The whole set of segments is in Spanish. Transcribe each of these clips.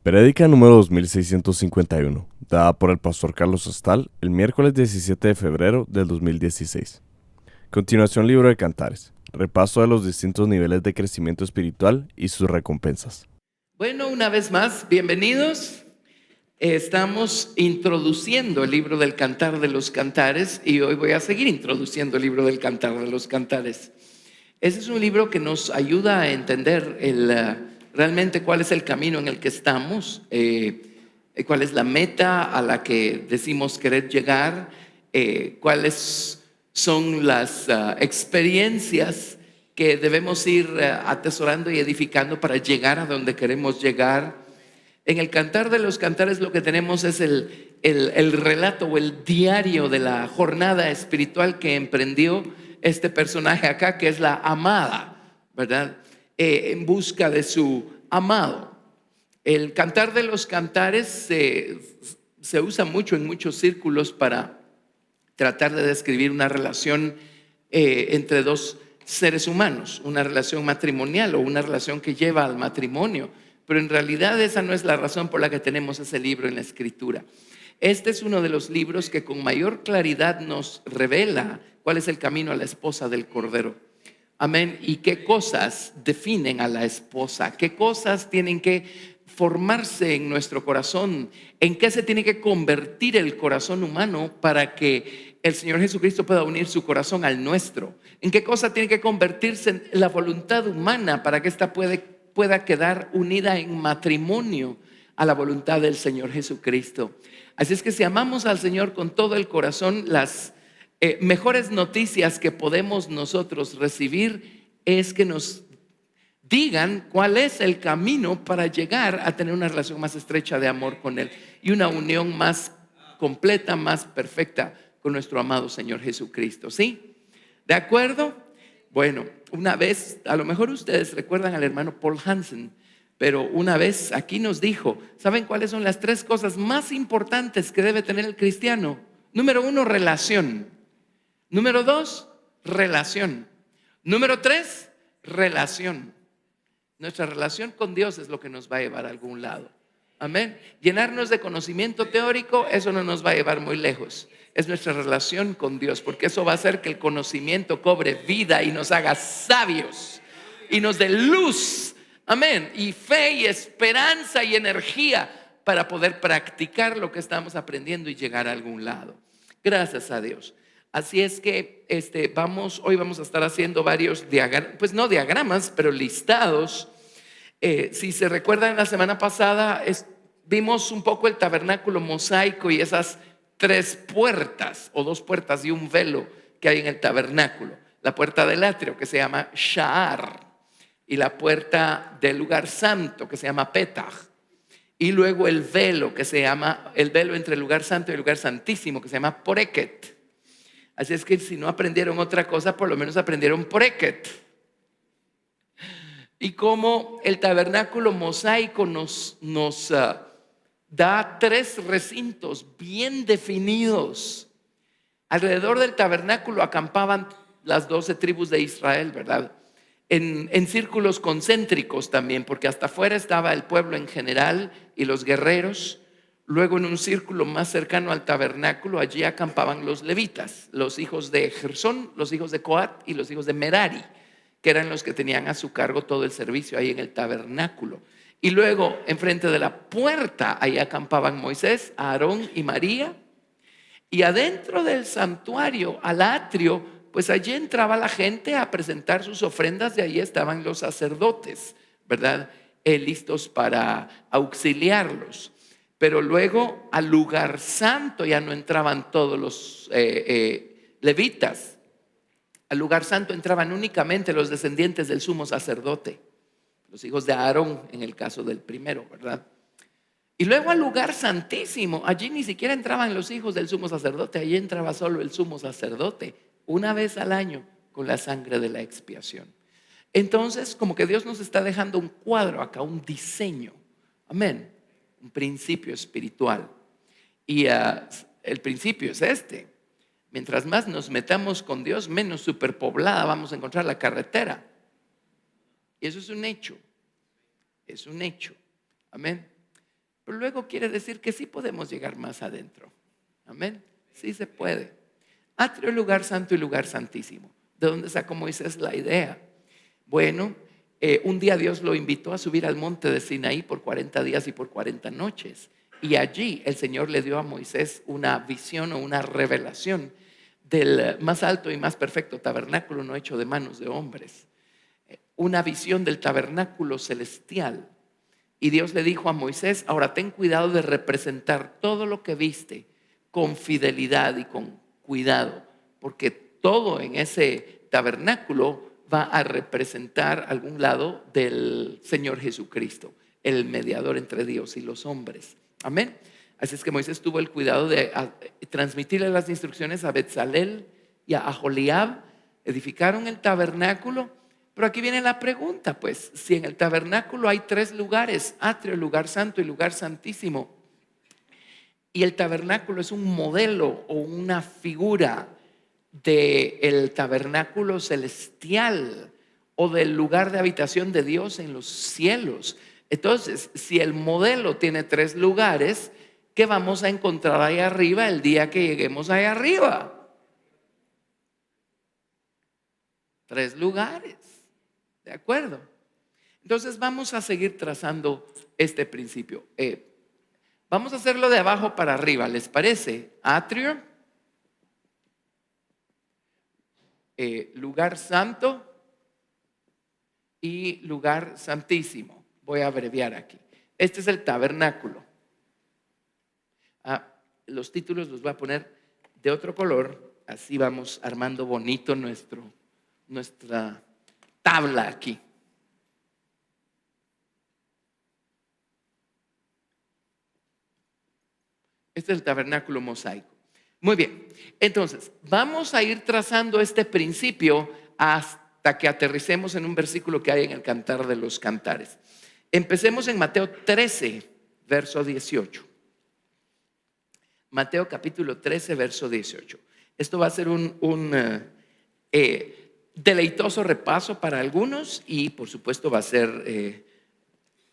Prédica número 2651, dada por el pastor Carlos Hostal el miércoles 17 de febrero del 2016. Continuación, libro de Cantares. Repaso de los distintos niveles de crecimiento espiritual y sus recompensas. Bueno, una vez más, bienvenidos. Estamos introduciendo el libro del Cantar de los Cantares y hoy voy a seguir introduciendo el libro del Cantar de los Cantares. Ese es un libro que nos ayuda a entender realmente cuál es el camino en el que estamos, cuál es la meta a la que decimos querer llegar, cuáles son las experiencias que debemos ir atesorando y edificando para llegar a donde queremos llegar. En el Cantar de los Cantares lo que tenemos es el relato o el diario de la jornada espiritual que emprendió este personaje acá, que es la amada, ¿verdad? En busca de su amado. El Cantar de los Cantares se usa mucho en muchos círculos para tratar de describir una relación entre dos seres humanos, una relación matrimonial o una relación que lleva al matrimonio. Pero en realidad esa no es la razón por la que tenemos ese libro en la Escritura. Este es uno de los libros que con mayor claridad nos revela cuál es el camino a la esposa del Cordero. Amén. Y qué cosas definen a la esposa, qué cosas tienen que formarse en nuestro corazón, en qué se tiene que convertir el corazón humano para que el Señor Jesucristo pueda unir su corazón al nuestro, en qué cosa tiene que convertirse en la voluntad humana para que ésta pueda quedar unida en matrimonio a la voluntad del Señor Jesucristo. Así es que si amamos al Señor con todo el corazón, las mejores noticias que podemos nosotros recibir es que nos digan cuál es el camino para llegar a tener una relación más estrecha de amor con Él y una unión más completa, más perfecta con nuestro amado Señor Jesucristo. ¿Sí? ¿De acuerdo? Bueno, una vez, a lo mejor ustedes recuerdan al hermano Paul Hansen, pero una vez aquí nos dijo, ¿saben cuáles son las 3 cosas más importantes que debe tener el cristiano? Número 1, relación. Número 2, relación. Número 3, relación. Nuestra relación con Dios es lo que nos va a llevar a algún lado. Amén. Llenarnos de conocimiento teórico, eso no nos va a llevar muy lejos. Es nuestra relación con Dios, porque eso va a hacer que el conocimiento cobre vida y nos haga sabios y nos dé luz. Amén. Y fe y esperanza y energía para poder practicar lo que estamos aprendiendo y llegar a algún lado. Gracias a Dios. Así es que hoy vamos a estar haciendo varios diagramas, pues no diagramas, pero listados. Si se recuerdan, la semana pasada vimos un poco el tabernáculo mosaico y esas 3 puertas o 2 puertas y un velo que hay en el tabernáculo. La puerta del atrio, que se llama Sha'ar, y la puerta del lugar santo, que se llama Petach, y luego el velo entre el lugar santo y el lugar santísimo, que se llama Poreket. Así es que si no aprendieron otra cosa, por lo menos aprendieron Poreket. Y como el tabernáculo mosaico nos da 3 recintos bien definidos. Alrededor del tabernáculo acampaban las 12 tribus de Israel, ¿verdad? En círculos concéntricos también, porque hasta afuera estaba el pueblo en general y los guerreros. Luego, en un círculo más cercano al tabernáculo, allí acampaban los levitas, los hijos de Gersón, los hijos de Coat y los hijos de Merari, que eran los que tenían a su cargo todo el servicio ahí en el tabernáculo. Y luego, enfrente de la puerta, ahí acampaban Moisés, Aarón y María. Y adentro del santuario, al atrio, pues allí entraba la gente a presentar sus ofrendas, y ahí estaban los sacerdotes, ¿verdad? Listos para auxiliarlos. Pero luego al lugar santo ya no entraban todos los levitas. Al lugar santo entraban únicamente los descendientes del sumo sacerdote, los hijos de Aarón en el caso del primero, ¿verdad? Y luego al lugar santísimo, allí ni siquiera entraban los hijos del sumo sacerdote, allí entraba solo el sumo sacerdote, una vez al año, con la sangre de la expiación. Entonces, como que Dios nos está dejando un cuadro acá, un diseño, amén, un principio espiritual. Y el principio es este: mientras más nos metamos con Dios, menos superpoblada vamos a encontrar la carretera. Y eso es un hecho, amén. Pero luego quiere decir que sí podemos llegar más adentro. Amén. Sí se puede. Atrio, lugar santo y lugar santísimo. ¿De dónde sacó Moisés la idea? Bueno, un día Dios lo invitó a subir al monte de Sinaí por 40 días y por 40 noches. Y allí el Señor le dio a Moisés una visión o una revelación del más alto y más perfecto tabernáculo no hecho de manos de hombres. Una visión del tabernáculo celestial. Y Dios le dijo a Moisés: ahora ten cuidado de representar todo lo que viste con fidelidad y con cuidado, porque todo en ese tabernáculo va a representar algún lado del Señor Jesucristo, el mediador entre Dios y los hombres. Amén. Así es que Moisés tuvo el cuidado de transmitirle las instrucciones a Betzalel y a Aholiab. Edificaron el tabernáculo. Pero aquí viene la pregunta, pues, si en el tabernáculo hay 3 lugares: atrio, lugar santo y lugar santísimo, y el tabernáculo es un modelo o una figura del tabernáculo celestial o del lugar de habitación de Dios en los cielos. Entonces, si el modelo tiene 3 lugares, ¿qué vamos a encontrar ahí arriba el día que lleguemos ahí arriba? 3 lugares. ¿De acuerdo? Entonces vamos a seguir trazando este principio. Vamos a hacerlo de abajo para arriba, ¿les parece? Atrio, lugar santo y lugar santísimo. Voy a abreviar aquí. Este es el tabernáculo. Los títulos los voy a poner de otro color. Así vamos armando bonito nuestra tabla aquí. Este es el tabernáculo mosaico. Muy bien, entonces vamos a ir trazando este principio hasta que aterricemos en un versículo que hay en el Cantar de los Cantares. Empecemos en Mateo 13, verso 18. Mateo capítulo 13, verso 18. Esto va a ser un deleitoso repaso para algunos y por supuesto va a ser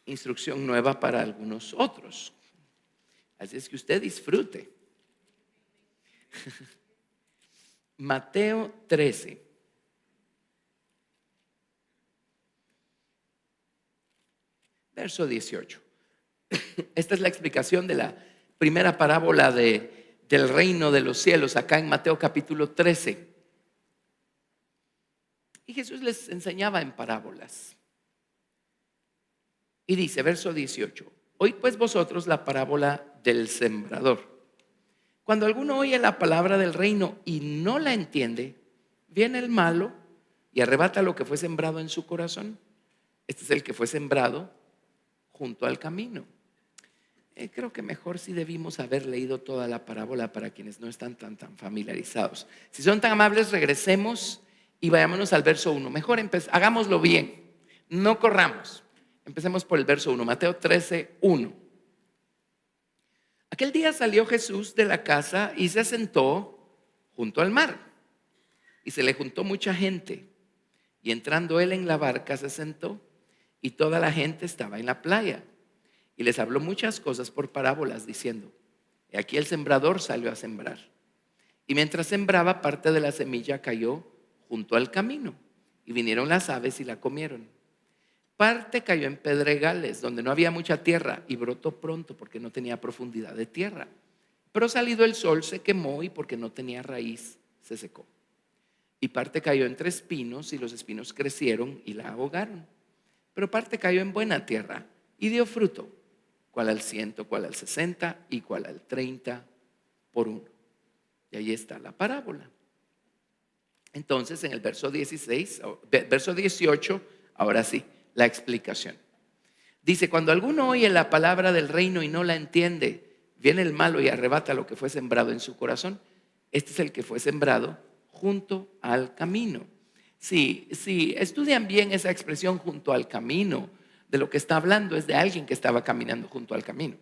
instrucción nueva para algunos otros. Así es que usted disfrute. Mateo 13. Verso 18. Esta es la explicación de la primera parábola del reino de los cielos acá en Mateo capítulo 13. Y Jesús les enseñaba en parábolas. Y dice, verso 18: oíd pues vosotros la parábola del sembrador. Cuando alguno oye la palabra del reino y no la entiende, viene el malo y arrebata lo que fue sembrado en su corazón. Este es el que fue sembrado junto al camino. Creo que mejor si debimos haber leído toda la parábola para quienes no están tan familiarizados. Si son tan amables, regresemos y vayámonos al verso 1. Mejor hagámoslo bien, no corramos. Empecemos por el verso 1, Mateo 13, 1. Aquel día salió Jesús de la casa y se sentó junto al mar. Y se le juntó mucha gente. Y entrando él en la barca se sentó, y toda la gente estaba en la playa. Y les habló muchas cosas por parábolas, diciendo: he aquí el sembrador salió a sembrar. Y mientras sembraba, parte de la semilla cayó junto al camino, y vinieron las aves y la comieron. Parte cayó en pedregales, donde no había mucha tierra, y brotó pronto porque no tenía profundidad de tierra. Pero salido el sol se quemó, y porque no tenía raíz se secó. Y parte cayó entre espinos, y los espinos crecieron y la ahogaron. Pero parte cayó en buena tierra y dio fruto, cual al 100, cual al 60 y cual al 30 por uno. Y ahí está la parábola. Entonces en el verso 18, ahora sí, la explicación. Dice: cuando alguno oye la palabra del reino y no la entiende, viene el malo y arrebata lo que fue sembrado en su corazón. Este es el que fue sembrado junto al camino. Si estudian bien esa expresión, junto al camino, de lo que está hablando es de alguien que estaba caminando junto al camino.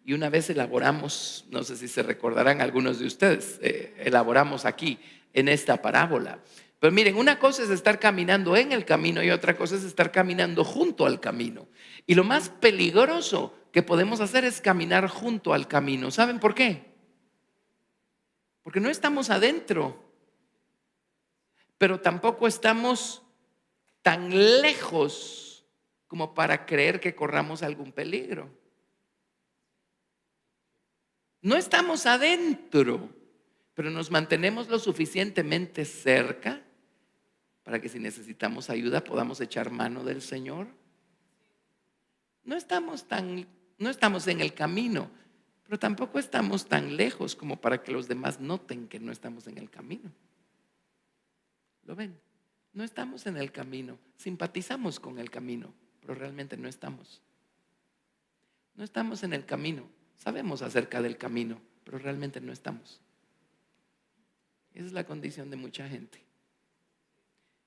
Y una vez elaboramos, no sé si se recordarán algunos de ustedes, elaboramos aquí en esta parábola Pero miren, una cosa es estar caminando en el camino y otra cosa es estar caminando junto al camino. Y lo más peligroso que podemos hacer es caminar junto al camino. ¿Saben por qué? Porque no estamos adentro, pero tampoco estamos tan lejos como para creer que corramos algún peligro. No estamos adentro, pero nos mantenemos lo suficientemente cerca para que si necesitamos ayuda podamos echar mano del Señor. No estamos en el camino, pero tampoco estamos tan lejos como para que los demás noten que no estamos en el camino. ¿Lo ven? No estamos en el camino, simpatizamos con el camino, pero realmente no estamos. No estamos en el camino, sabemos acerca del camino, pero realmente no estamos. Esa es la condición de mucha gente.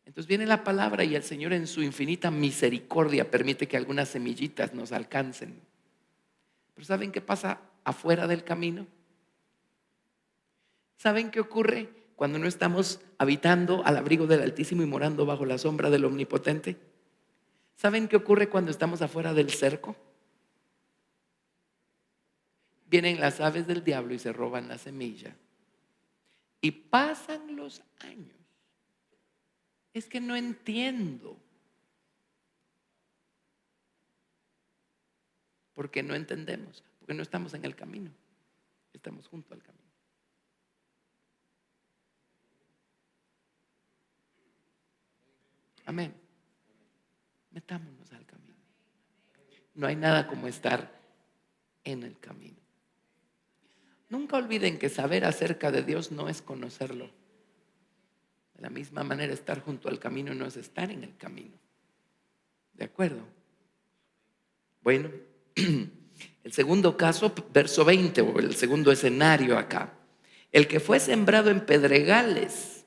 Entonces viene la palabra y el Señor en su infinita misericordia permite que algunas semillitas nos alcancen. Pero ¿saben qué pasa afuera del camino? ¿Saben qué ocurre cuando no estamos habitando al abrigo del Altísimo y morando bajo la sombra del Omnipotente? ¿Saben qué ocurre cuando estamos afuera del cerco? Vienen las aves del diablo y se roban la semilla. Y pasan los años. Es que no entiendo. Porque no entendemos, porque no estamos en el camino, estamos junto al camino. Amén. Metámonos al camino. No hay nada como estar en el camino. Nunca olviden que saber acerca de Dios no es conocerlo. De la misma manera, estar junto al camino no es estar en el camino. ¿De acuerdo? Bueno, el segundo caso, verso 20, o el segundo escenario acá. El que fue sembrado en pedregales,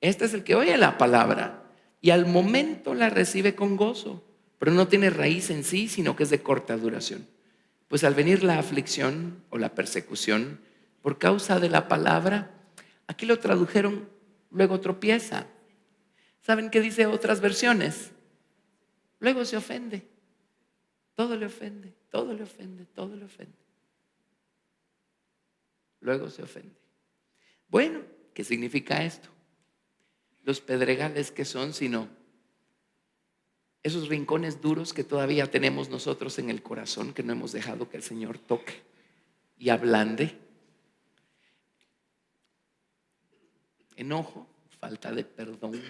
este es el que oye la palabra y al momento la recibe con gozo, pero no tiene raíz en sí, sino que es de corta duración. Pues al venir la aflicción o la persecución por causa de la palabra, aquí lo tradujeron, luego tropieza. ¿Saben qué dice otras versiones? Luego se ofende. Todo le ofende, todo le ofende, todo le ofende. Luego se ofende. Bueno, ¿qué significa esto? Los pedregales, ¿qué son? Sino esos rincones duros que todavía tenemos nosotros en el corazón, que no hemos dejado que el Señor toque y ablande. Enojo, falta de perdón,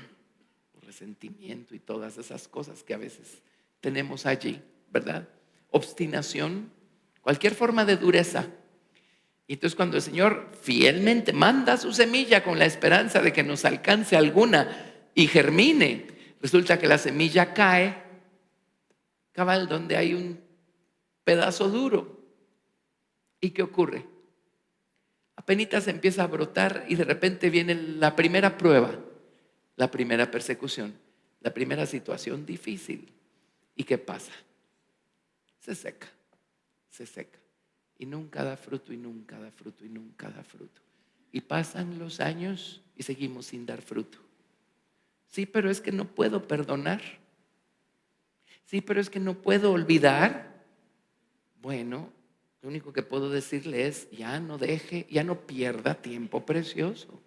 resentimiento y todas esas cosas que a veces tenemos allí, ¿verdad? Obstinación, cualquier forma de dureza. Y entonces cuando el Señor fielmente manda su semilla con la esperanza de que nos alcance alguna y germine, resulta que la semilla cae cabal donde hay un pedazo duro. ¿Y qué ocurre? Apenitas empieza a brotar y de repente viene la primera prueba, la primera persecución, la primera situación difícil. ¿Y qué pasa? Se seca, se seca. Y nunca da fruto, y nunca da fruto, y nunca da fruto. Y pasan los años y seguimos sin dar fruto. Sí, pero es que no puedo perdonar. Sí, pero es que no puedo olvidar. Bueno, lo único que puedo decirle es, ya no pierda tiempo precioso.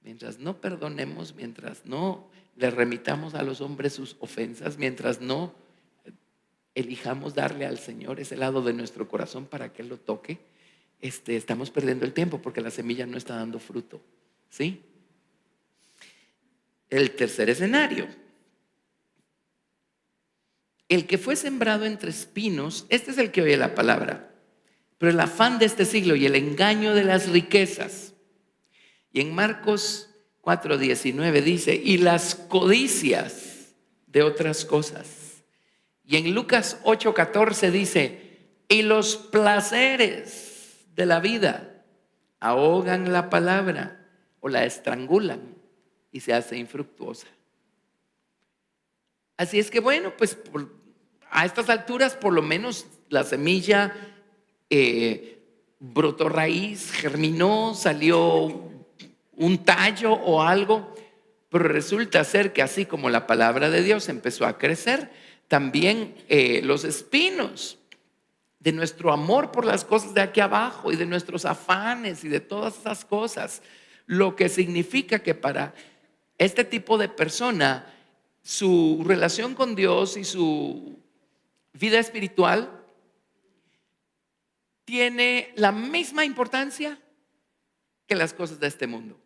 Mientras no perdonemos, mientras no le remitamos a los hombres sus ofensas, mientras no elijamos darle al Señor ese lado de nuestro corazón para que Él lo toque, estamos perdiendo el tiempo porque la semilla no está dando fruto. ¿Sí? El tercer escenario. El que fue sembrado entre espinos, este es el que oye la palabra, pero el afán de este siglo y el engaño de las riquezas. Y en Marcos 4:19 dice, y las codicias de otras cosas. Y en Lucas 8:14 dice, y los placeres de la vida ahogan la palabra o la estrangulan y se hace infructuosa. Así es que bueno, pues a estas alturas por lo menos la semilla brotó raíz, germinó, salió un tallo o algo, pero resulta ser que así como la palabra de Dios empezó a crecer, también los espinos de nuestro amor por las cosas de aquí abajo y de nuestros afanes y de todas esas cosas, lo que significa que para este tipo de persona su relación con Dios y su vida espiritual tiene la misma importancia que las cosas de este mundo.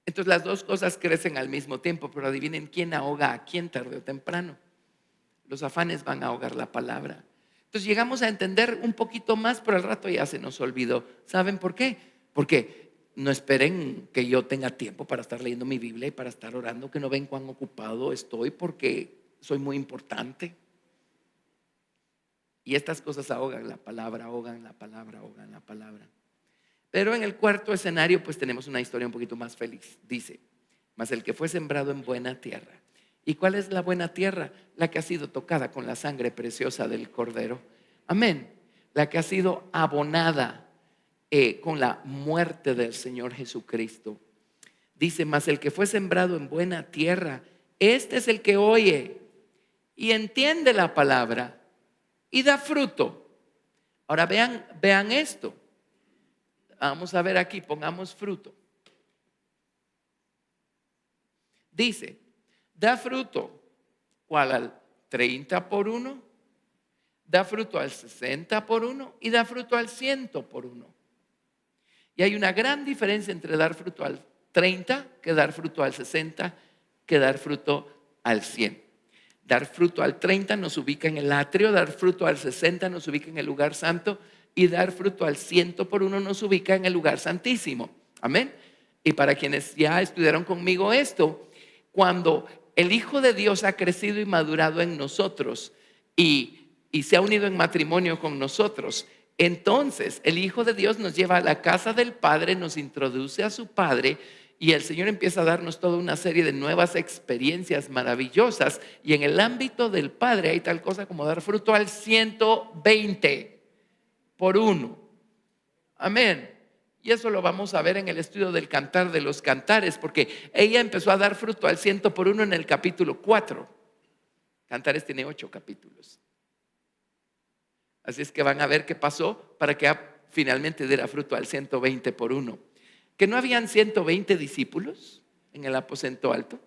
Entonces las dos cosas crecen al mismo tiempo, pero adivinen quién ahoga a quién tarde o temprano. Los afanes van a ahogar la palabra. Entonces llegamos a entender un poquito más, pero al rato ya se nos olvidó. ¿Saben por qué? Porque no esperen que yo tenga tiempo para estar leyendo mi Biblia y para estar orando, que no ven cuán ocupado estoy porque soy muy importante. Y estas cosas ahogan la palabra, ahogan la palabra, ahogan la palabra. Pero en el cuarto escenario pues tenemos una historia un poquito más feliz. Dice, mas el que fue sembrado en buena tierra. ¿Y cuál es la buena tierra? La que ha sido tocada con la sangre preciosa del Cordero. Amén. La que ha sido abonada con la muerte del Señor Jesucristo. Dice, mas el que fue sembrado en buena tierra, este es el que oye y entiende la palabra y da fruto. Ahora vean esto. Vamos a ver aquí, pongamos fruto. Dice, da fruto, ¿cuál? Al 30 por 1, da fruto al 60 por 1 y da fruto al 100 por 1. Y hay una gran diferencia entre dar fruto al 30, que dar fruto al 60, que dar fruto al 100. Dar fruto al 30 nos ubica en el atrio, dar fruto al 60 nos ubica en el lugar santo y dar fruto al 100 por 1 nos ubica en el lugar santísimo. Amén. Y para quienes ya estudiaron conmigo esto, cuando el Hijo de Dios ha crecido y madurado en nosotros y se ha unido en matrimonio con nosotros, entonces el Hijo de Dios nos lleva a la casa del Padre, nos introduce a su Padre y el Señor empieza a darnos toda una serie de nuevas experiencias maravillosas. Y en el ámbito del Padre hay tal cosa como dar fruto al 120 por 1. Amén. Y eso lo vamos a ver en el estudio del Cantar de los Cantares, porque ella empezó a dar fruto al 100 por 1 en el capítulo 4. Cantares tiene 8 capítulos. Así es que van a ver qué pasó para que finalmente diera fruto al 120 por 1. ¿Que no habían 120 discípulos en el aposento alto?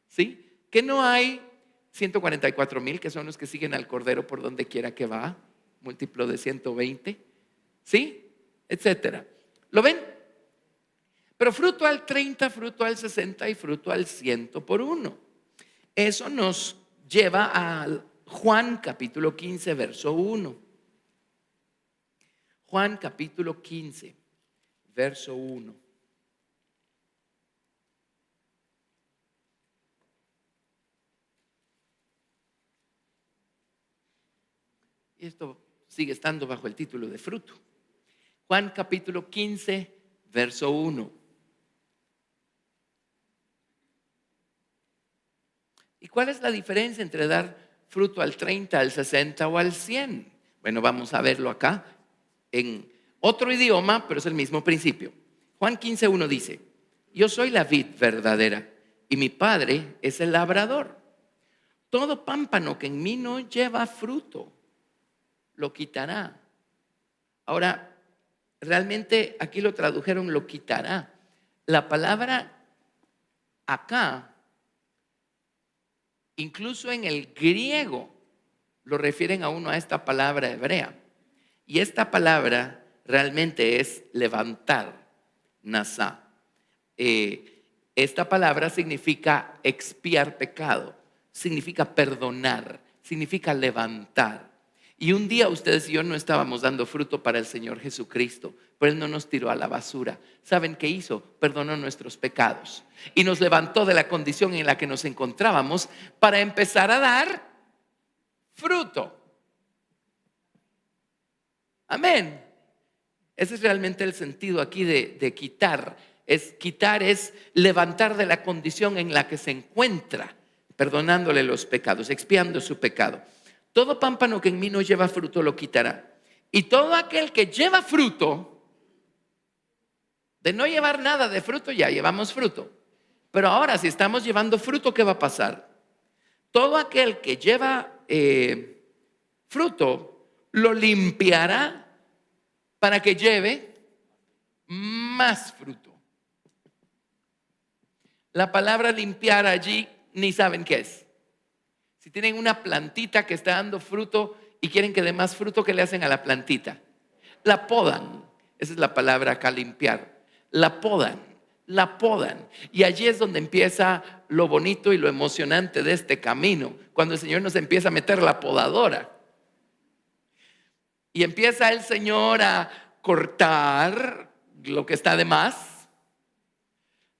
¿Sí? ¿Que no hay 144,000 que son los que siguen al Cordero por donde quiera que va? Múltiplo de 120. ¿Sí? Etcétera. ¿Lo ven? Pero fruto al 30, fruto al 60 y fruto al 100 por 1. Eso nos lleva a Juan capítulo 15, verso 1. Juan capítulo 15, verso 1. Y esto sigue estando bajo el título de fruto. Juan capítulo 15, verso 1. ¿Y cuál es la diferencia entre dar fruto al 30, al 60 o al 100? Bueno, vamos a verlo acá en otro idioma, pero es el mismo principio. Juan 15, 1 dice, yo soy la vid verdadera y mi Padre es el labrador. Todo pámpano que en mí no lleva fruto, lo quitará. Ahora, realmente aquí lo tradujeron lo quitará. La palabra acá, incluso en el griego, lo refieren a uno a esta palabra hebrea. Y esta palabra realmente es levantar, nasá. Esta palabra significa expiar pecado, significa perdonar, significa levantar. Y un día ustedes y yo no estábamos dando fruto para el Señor Jesucristo, pero Él no nos tiró a la basura. ¿Saben qué hizo? Perdonó nuestros pecados y nos levantó de la condición en la que nos encontrábamos para empezar a dar fruto. Amén. Ese es realmente el sentido aquí de quitar. Quitar es levantar de la condición en la que se encuentra, perdonándole los pecados, expiando su pecado. Todo pámpano que en mí no lleva fruto lo quitará. Y todo aquel que lleva fruto, ¿de De no llevar nada de fruto, ya llevamos fruto. Pero ahora, si estamos llevando fruto, ¿qué va a pasar? Todo aquel que lleva fruto, lo limpiará para que lleve más fruto. La palabra limpiar allí ni saben qué es. Si tienen una plantita que está dando fruto y quieren que dé más fruto, ¿qué le hacen a la plantita? La podan. Esa es la palabra acá, limpiar. La podan, la podan. Y allí es donde empieza lo bonito y lo emocionante de este camino. Cuando el Señor nos empieza a meter la podadora. Y empieza el Señor a cortar lo que está de más,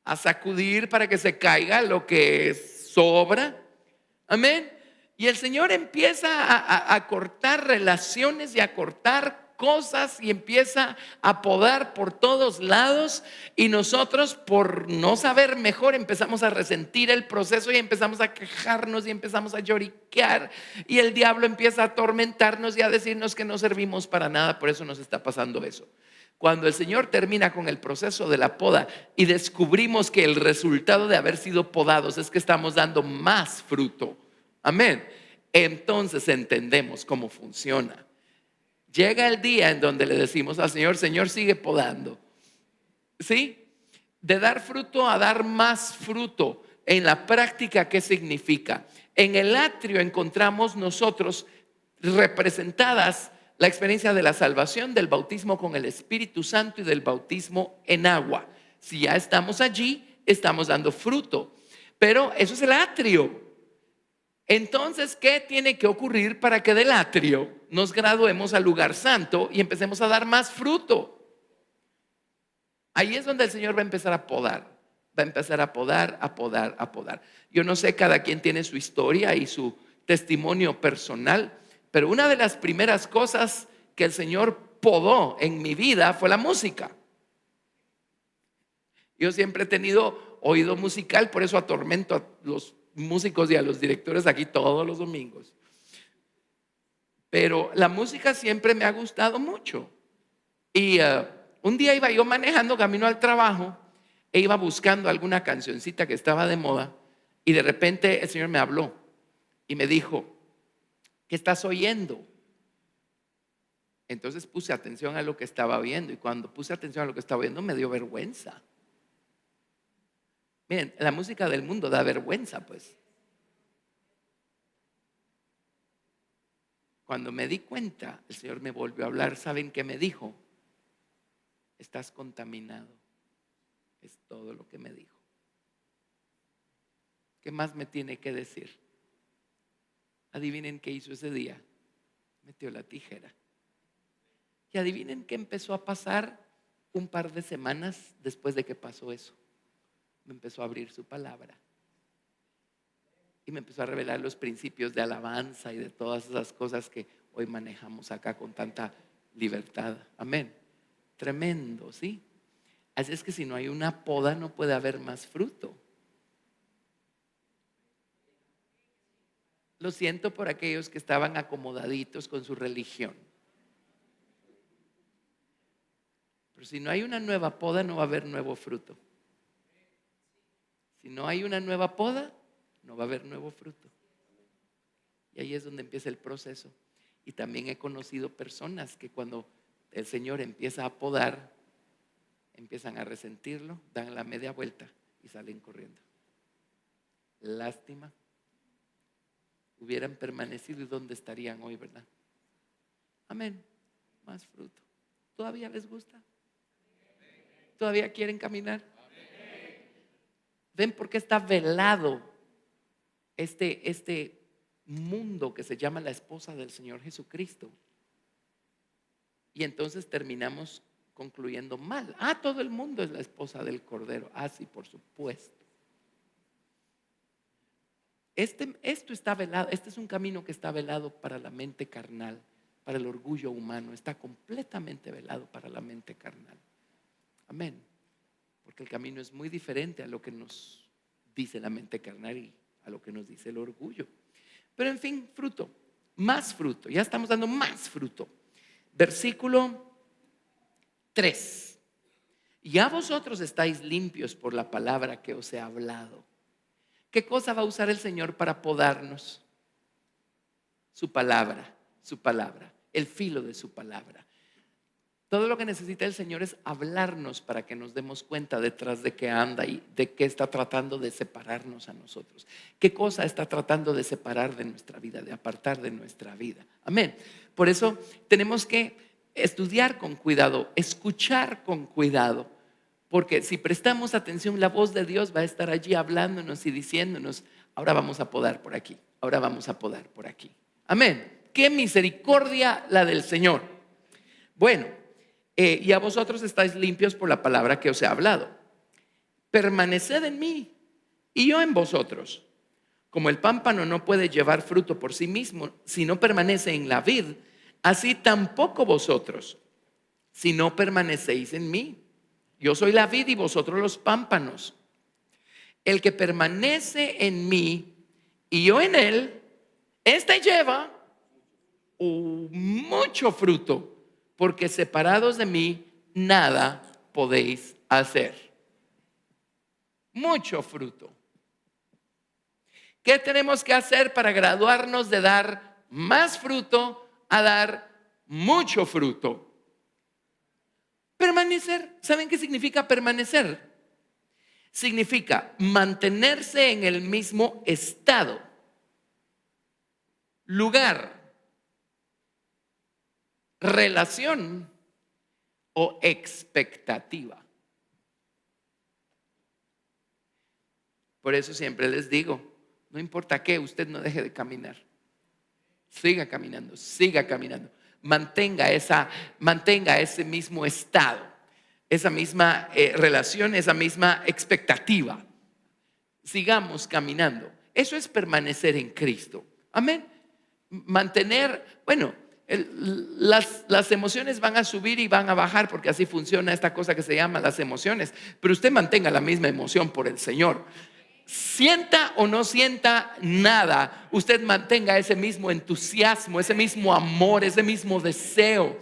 a sacudir para que se caiga lo que sobra. Amén. Y el Señor empieza a cortar relaciones y a cortar cosas y empieza a podar por todos lados, y nosotros, por no saber mejor, empezamos a resentir el proceso y empezamos a quejarnos y empezamos a lloriquear, y el diablo empieza a atormentarnos y a decirnos que no servimos para nada. Por eso nos está pasando eso. Cuando el Señor termina con el proceso de la poda y descubrimos que el resultado de haber sido podados es que estamos dando más fruto, amén, entonces entendemos cómo funciona. Llega el día en donde le decimos al Señor: Señor, sigue podando. ¿Sí? De dar fruto a dar más fruto. En la práctica, ¿qué significa? En el atrio encontramos nosotros representadas la experiencia de la salvación, del bautismo con el Espíritu Santo y del bautismo en agua. Si ya estamos allí, estamos dando fruto. Pero eso es el atrio. Entonces, ¿qué tiene que ocurrir para que del atrio nos graduemos al lugar santo y empecemos a dar más fruto? Ahí es donde el Señor va a empezar a podar. Va a empezar a podar, a podar, a podar. Yo no sé, cada quien tiene su historia y su testimonio personal, pero una de las primeras cosas que el Señor podó en mi vida fue la música. Yo siempre he tenido oído musical, por eso atormento a los músicos y a los directores aquí todos los domingos. Pero la música siempre me ha gustado mucho. Y un día iba yo manejando camino al trabajo e iba buscando alguna cancioncita que estaba de moda, y de repente el Señor me habló y me dijo: ¿qué estás oyendo? Entonces puse atención a lo que estaba oyendo, y cuando puse atención a lo que estaba oyendo me dio vergüenza. Miren, la música del mundo da vergüenza, pues. Cuando me di cuenta, el Señor me volvió a hablar. ¿Saben qué me dijo? Estás contaminado. Es todo lo que me dijo. ¿Qué más me tiene que decir? Adivinen qué hizo ese día. Metió la tijera. Y adivinen qué empezó a pasar un par de semanas después de que pasó eso. Me empezó a abrir su palabra y me empezó a revelar los principios de alabanza y de todas esas cosas que hoy manejamos acá con tanta libertad. Amén. Tremendo, ¿sí? Así es que si no hay una poda, no puede haber más fruto. Lo siento por aquellos que estaban acomodaditos con su religión. Pero si no hay una nueva poda, no va a haber nuevo fruto. Si no hay una nueva poda, no va a haber nuevo fruto. Y ahí es donde empieza el proceso. Y también he conocido personas que cuando el Señor empieza a podar, empiezan a resentirlo, dan la media vuelta y salen corriendo. Lástima. Hubieran permanecido, ¿y dónde estarían hoy, verdad? Amén. Más fruto. ¿Todavía les gusta? ¿Todavía quieren caminar? ¿Ven por qué está velado este mundo que se llama la esposa del Señor Jesucristo? Y entonces terminamos concluyendo mal. Todo el mundo es la esposa del Cordero. Sí, por supuesto. Esto está velado. Este es un camino que está velado para la mente carnal, para el orgullo humano. Está completamente velado para la mente carnal. Amén. Porque el camino es muy diferente a lo que nos dice la mente carnal y a lo que nos dice el orgullo. Pero en fin, fruto, más fruto. Ya estamos dando más fruto. Versículo 3. ya vosotros estáis limpios por la palabra que os he hablado. ¿Qué cosa va a usar el Señor para podarnos? Su palabra, el filo de su palabra. Todo lo que necesita el Señor es hablarnos para que nos demos cuenta detrás de qué anda y de qué está tratando de separarnos a nosotros. ¿Qué cosa está tratando de separar de nuestra vida, de apartar de nuestra vida? Amén. Por eso tenemos que estudiar con cuidado, escuchar con cuidado, porque si prestamos atención, la voz de Dios va a estar allí hablándonos y diciéndonos: ahora vamos a podar por aquí, ahora vamos a podar por aquí. Amén. Qué misericordia la del Señor. Bueno, y a vosotros estáis limpios por la palabra que os he hablado. Permaneced en mí y yo en vosotros. Como el pámpano no puede llevar fruto por sí mismo si no permanece en la vid, así tampoco vosotros si no permanecéis en mí. Yo soy la vid y vosotros los pámpanos. El que permanece en mí y yo en él, este lleva mucho fruto, porque separados de mí nada podéis hacer. Mucho fruto. ¿Qué tenemos que hacer para graduarnos de dar más fruto a dar mucho fruto? Permanecer. ¿Saben qué significa permanecer? Significa mantenerse en el mismo estado, lugar, relación o expectativa. Por eso siempre les digo, no importa qué, usted no deje de caminar. Siga caminando, siga caminando. Mantenga ese mismo estado, esa misma relación, esa misma expectativa. Sigamos caminando. Eso es permanecer en Cristo. Amén. Mantener, bueno, las emociones van a subir y van a bajar, porque así funciona esta cosa que se llama las emociones. Pero usted mantenga la misma emoción por el Señor. Sienta o no sienta nada, usted mantenga ese mismo entusiasmo, ese mismo amor, ese mismo deseo.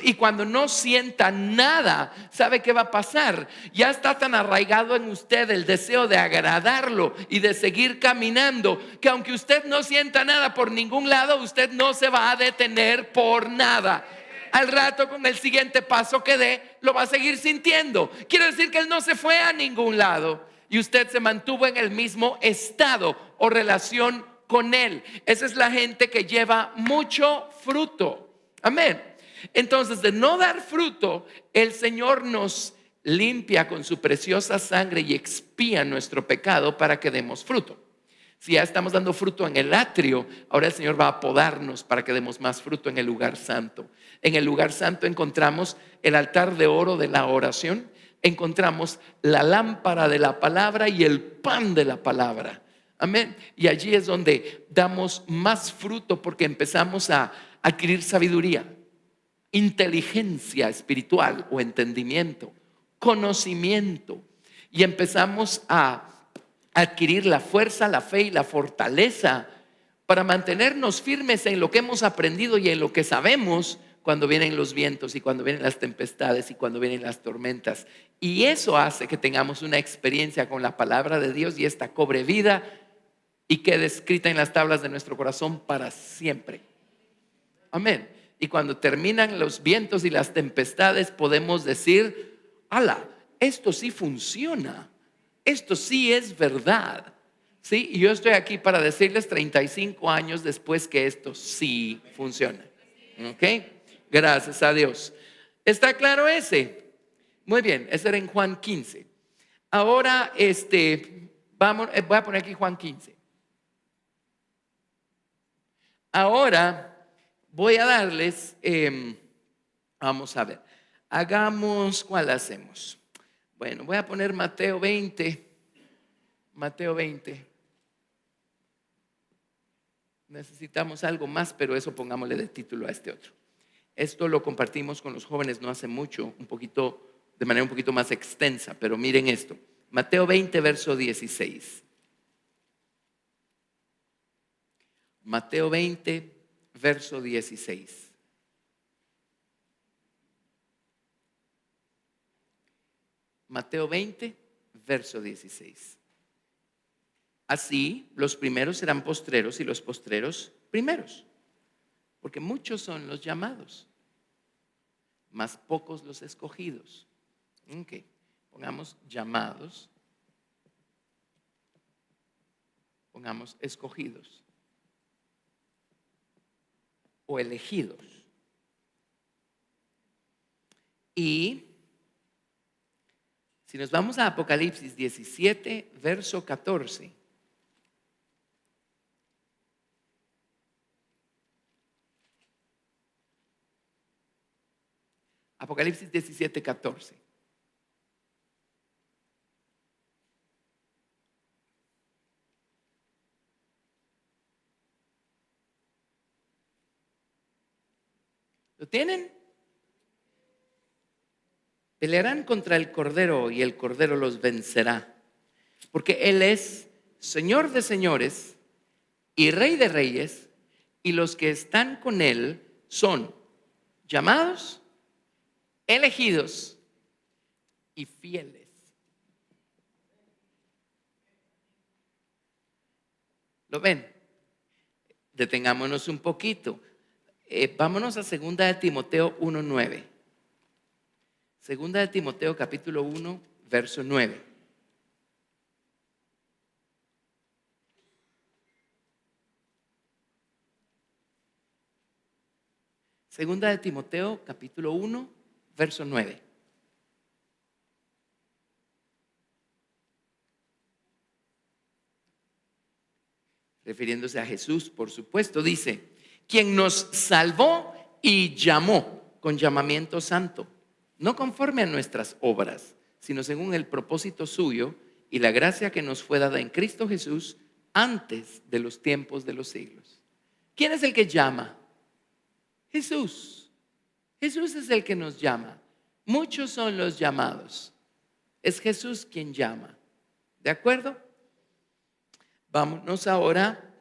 Y cuando no sienta nada, ¿sabe qué va a pasar? Ya está tan arraigado en usted el deseo de agradarlo y de seguir caminando, que aunque usted no sienta nada por ningún lado, usted no se va a detener por nada. Al rato, con el siguiente paso que dé, lo va a seguir sintiendo. Quiere decir que él no se fue a ningún lado y usted se mantuvo en el mismo estado o relación con él. Esa es la gente que lleva mucho fruto. Amén. Entonces, de no dar fruto, el Señor nos limpia con su preciosa sangre y expía nuestro pecado para que demos fruto. Si ya estamos dando fruto en el atrio, ahora el Señor va a podarnos para que demos más fruto en el lugar santo. En el lugar santo encontramos el altar de oro de la oración, encontramos la lámpara de la palabra y el pan de la palabra. Amén. Y allí es donde damos más fruto, porque empezamos a adquirir sabiduría, inteligencia espiritual o entendimiento, conocimiento, y empezamos a adquirir la fuerza, la fe y la fortaleza para mantenernos firmes en lo que hemos aprendido y en lo que sabemos cuando vienen los vientos y cuando vienen las tempestades y cuando vienen las tormentas. Y eso hace que tengamos una experiencia con la palabra de Dios y esta cobre vida y quede escrita en las tablas de nuestro corazón para siempre. Amén. Y cuando terminan los vientos y las tempestades, podemos decir: ala, esto sí funciona, esto sí es verdad. ¿Sí? Y yo estoy aquí para decirles 35 años después que esto sí funciona. ¿Ok? Gracias a Dios. ¿Está claro ese? Muy bien, ese era en Juan 15. Ahora, voy a poner aquí Juan 15. Ahora voy a darles, vamos a ver, ¿cuál hacemos? Bueno, voy a poner Mateo 20. Mateo 20. Necesitamos algo más, pero eso pongámosle de título a este otro. Esto lo compartimos con los jóvenes no hace mucho, de manera un poquito más extensa, pero miren esto. Mateo 20, verso 16. Mateo 20, verso 16. Mateo 20, verso 16. Así, los primeros serán postreros y los postreros primeros, porque muchos son los llamados, mas pocos los escogidos. Ok, pongamos llamados, pongamos escogidos o elegidos. Y si nos vamos a Apocalipsis 17, verso 14. Apocalipsis 17, 14. ¿Lo tienen? Pelearán contra el Cordero y el Cordero los vencerá, porque Él es Señor de señores y Rey de reyes, y los que están con Él son llamados, elegidos y fieles. ¿Lo ven? Detengámonos un poquito. Vámonos a 2 de Timoteo 1:9. 2 de Timoteo capítulo 1, verso 9. Segunda de Timoteo capítulo 1, verso 9. Refiriéndose a Jesús, por supuesto, dice: quien nos salvó y llamó con llamamiento santo, no conforme a nuestras obras, sino según el propósito suyo y la gracia que nos fue dada en Cristo Jesús antes de los tiempos de los siglos. ¿Quién es el que llama? Jesús. Jesús es el que nos llama. Muchos son los llamados. Es Jesús quien llama. ¿De acuerdo? Vámonos ahora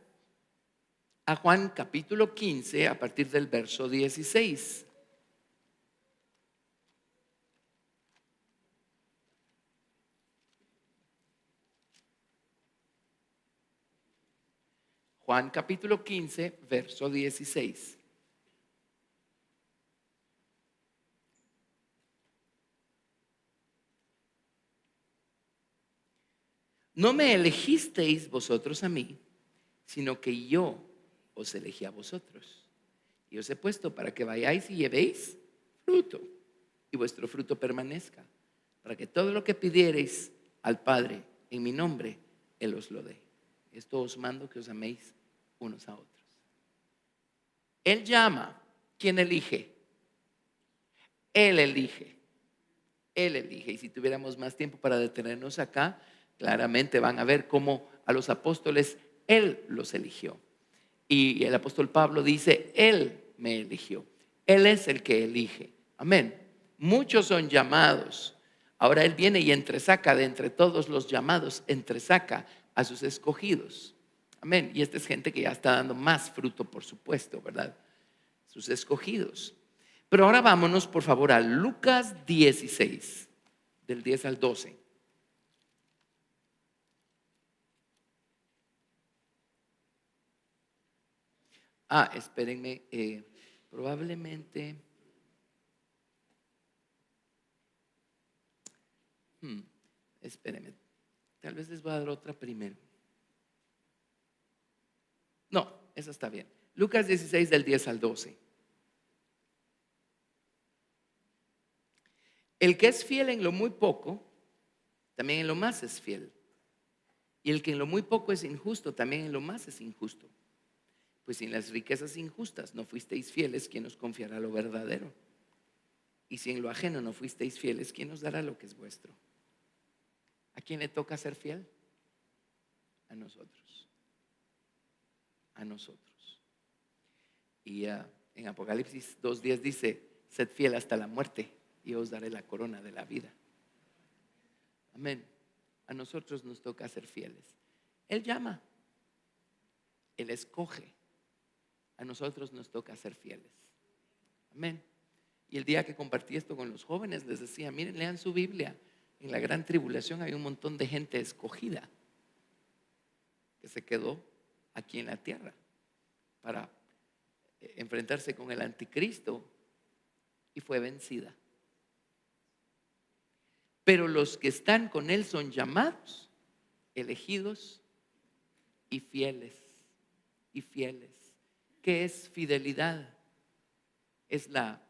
a Juan capítulo 15 a partir del verso 16. Juan capítulo 15, verso 16. No me elegisteis vosotros a mí, sino que yo os elegí a vosotros. Y os he puesto para que vayáis y llevéis fruto, y vuestro fruto permanezca, para que todo lo que pidiereis al Padre en mi nombre, Él os lo dé. Esto os mando, que os améis unos a otros. Él llama. ¿Quién elige? Él elige. Él elige. Y si tuviéramos más tiempo para detenernos acá, claramente van a ver cómo a los apóstoles Él los eligió. Y el apóstol Pablo dice: Él me eligió. Él es el que elige. Amén. Muchos son llamados. Ahora Él viene y entresaca de entre todos los llamados, entresaca a sus escogidos. Amén. Y esta es gente que ya está dando más fruto, por supuesto, ¿verdad? Sus escogidos. Pero ahora vámonos, por favor, a Lucas 16, del 10 al 12. Espérenme, probablemente. Espérenme, tal vez les voy a dar otra primero. No, esa está bien. Lucas 16 del 10 al 12. El que es fiel en lo muy poco, también en lo más es fiel. Y el que en lo muy poco es injusto, también en lo más es injusto. Pues si en las riquezas injustas no fuisteis fieles, ¿quién os confiará lo verdadero? Y si en lo ajeno no fuisteis fieles, ¿quién os dará lo que es vuestro? ¿A quién le toca ser fiel? A nosotros. A nosotros. Y en Apocalipsis 2:10 dice: sed fiel hasta la muerte y os daré la corona de la vida. Amén. A nosotros nos toca ser fieles. Él llama. Él escoge. A nosotros nos toca ser fieles. Amén. Y el día que compartí esto con los jóvenes, les decía: miren, lean su Biblia. en la gran tribulación hay un montón de gente escogida que se quedó aquí en la tierra para enfrentarse con el anticristo y fue vencida. Pero los que están con él son llamados, elegidos y fieles. Y fieles. ¿Qué es fidelidad? Es la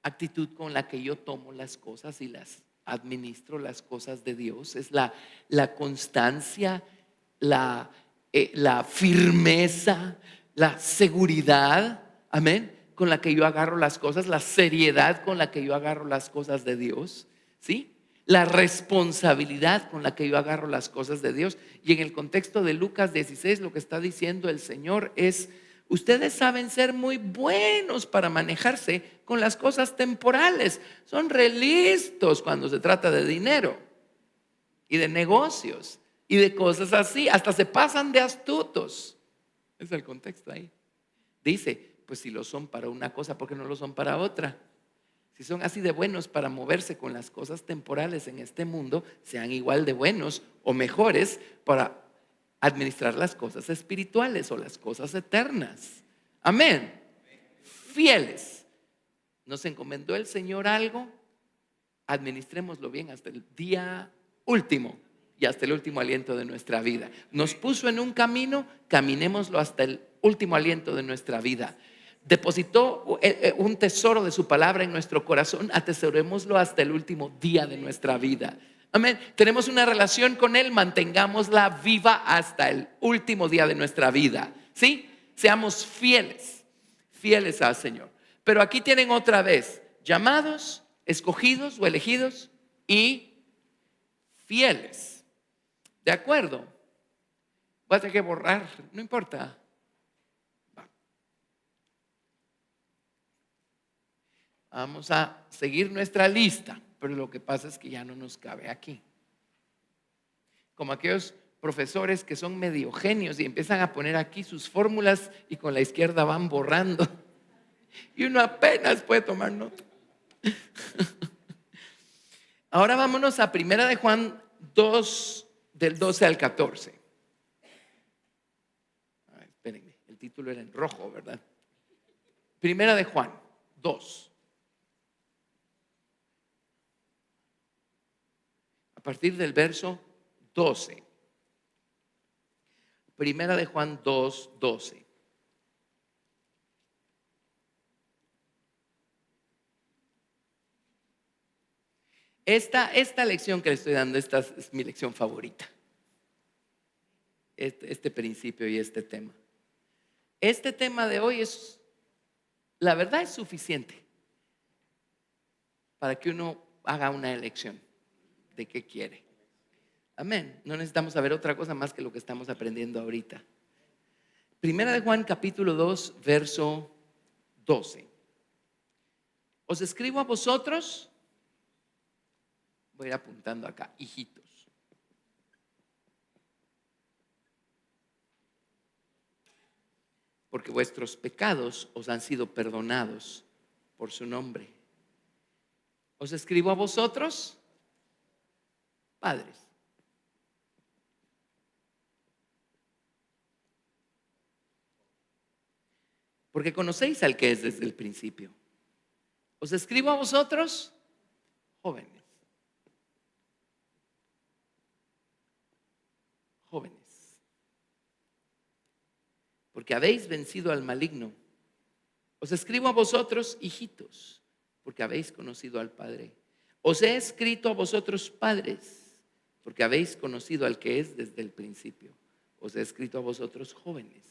actitud con la que yo tomo las cosas y las administro, las cosas de Dios. Es la constancia, la firmeza, la seguridad, amén, con la que yo agarro las cosas, la seriedad con la que yo agarro las cosas de Dios, ¿sí? La responsabilidad con la que yo agarro las cosas de Dios. Y en el contexto de Lucas 16, lo que está diciendo el Señor es: ustedes saben ser muy buenos para manejarse con las cosas temporales. Son re listos cuando se trata de dinero y de negocios y de cosas así. Hasta se pasan de astutos. Es el contexto ahí. Dice, pues si lo son para una cosa, ¿por qué no lo son para otra? Si son así de buenos para moverse con las cosas temporales en este mundo, sean igual de buenos o mejores para administrar las cosas espirituales o las cosas eternas. Amén. Fieles. Nos encomendó el Señor algo, administrémoslo bien hasta el día último y hasta el último aliento de nuestra vida. Nos puso en un camino, caminémoslo hasta el último aliento de nuestra vida. Depositó un tesoro de su palabra en nuestro corazón, atesorémoslo hasta el último día de nuestra vida. Amén. Tenemos una relación con Él, mantengámosla viva hasta el último día de nuestra vida. ¿Sí? Seamos fieles, fieles al Señor. Pero aquí tienen otra vez: llamados, escogidos o elegidos y fieles. ¿De acuerdo? Voy a tener que borrar, no importa. Vamos a seguir nuestra lista, pero lo que pasa es que ya no nos cabe aquí. Como aquellos profesores que son medio genios y empiezan a poner aquí sus fórmulas y con la izquierda van borrando. Y uno apenas puede tomar nota. Ahora vámonos a 1 de Juan 2, del 12 al 14. Espérenme, el título era en rojo, ¿verdad? 1 de Juan 2. A partir del verso 12. 1 de Juan 2, 12. Esta lección que le estoy dando, esta es mi lección favorita. Este principio y este tema. Este tema de hoy es, la verdad, es suficiente para que uno haga una elección de qué quiere. Amén. No necesitamos saber otra cosa más que lo que estamos aprendiendo ahorita. 1 de Juan capítulo 2, verso 12. Os escribo a vosotros, voy a ir apuntando acá, hijitos. Porque vuestros pecados os han sido perdonados por su nombre. Os escribo a vosotros, padres. Porque conocéis al que es desde el principio. Os escribo a vosotros, jóvenes. Jóvenes. Porque habéis vencido al maligno. Os escribo a vosotros, hijitos, porque habéis conocido al Padre. Os he escrito a vosotros, padres, porque habéis conocido al que es desde el principio. Os he escrito a vosotros, jóvenes,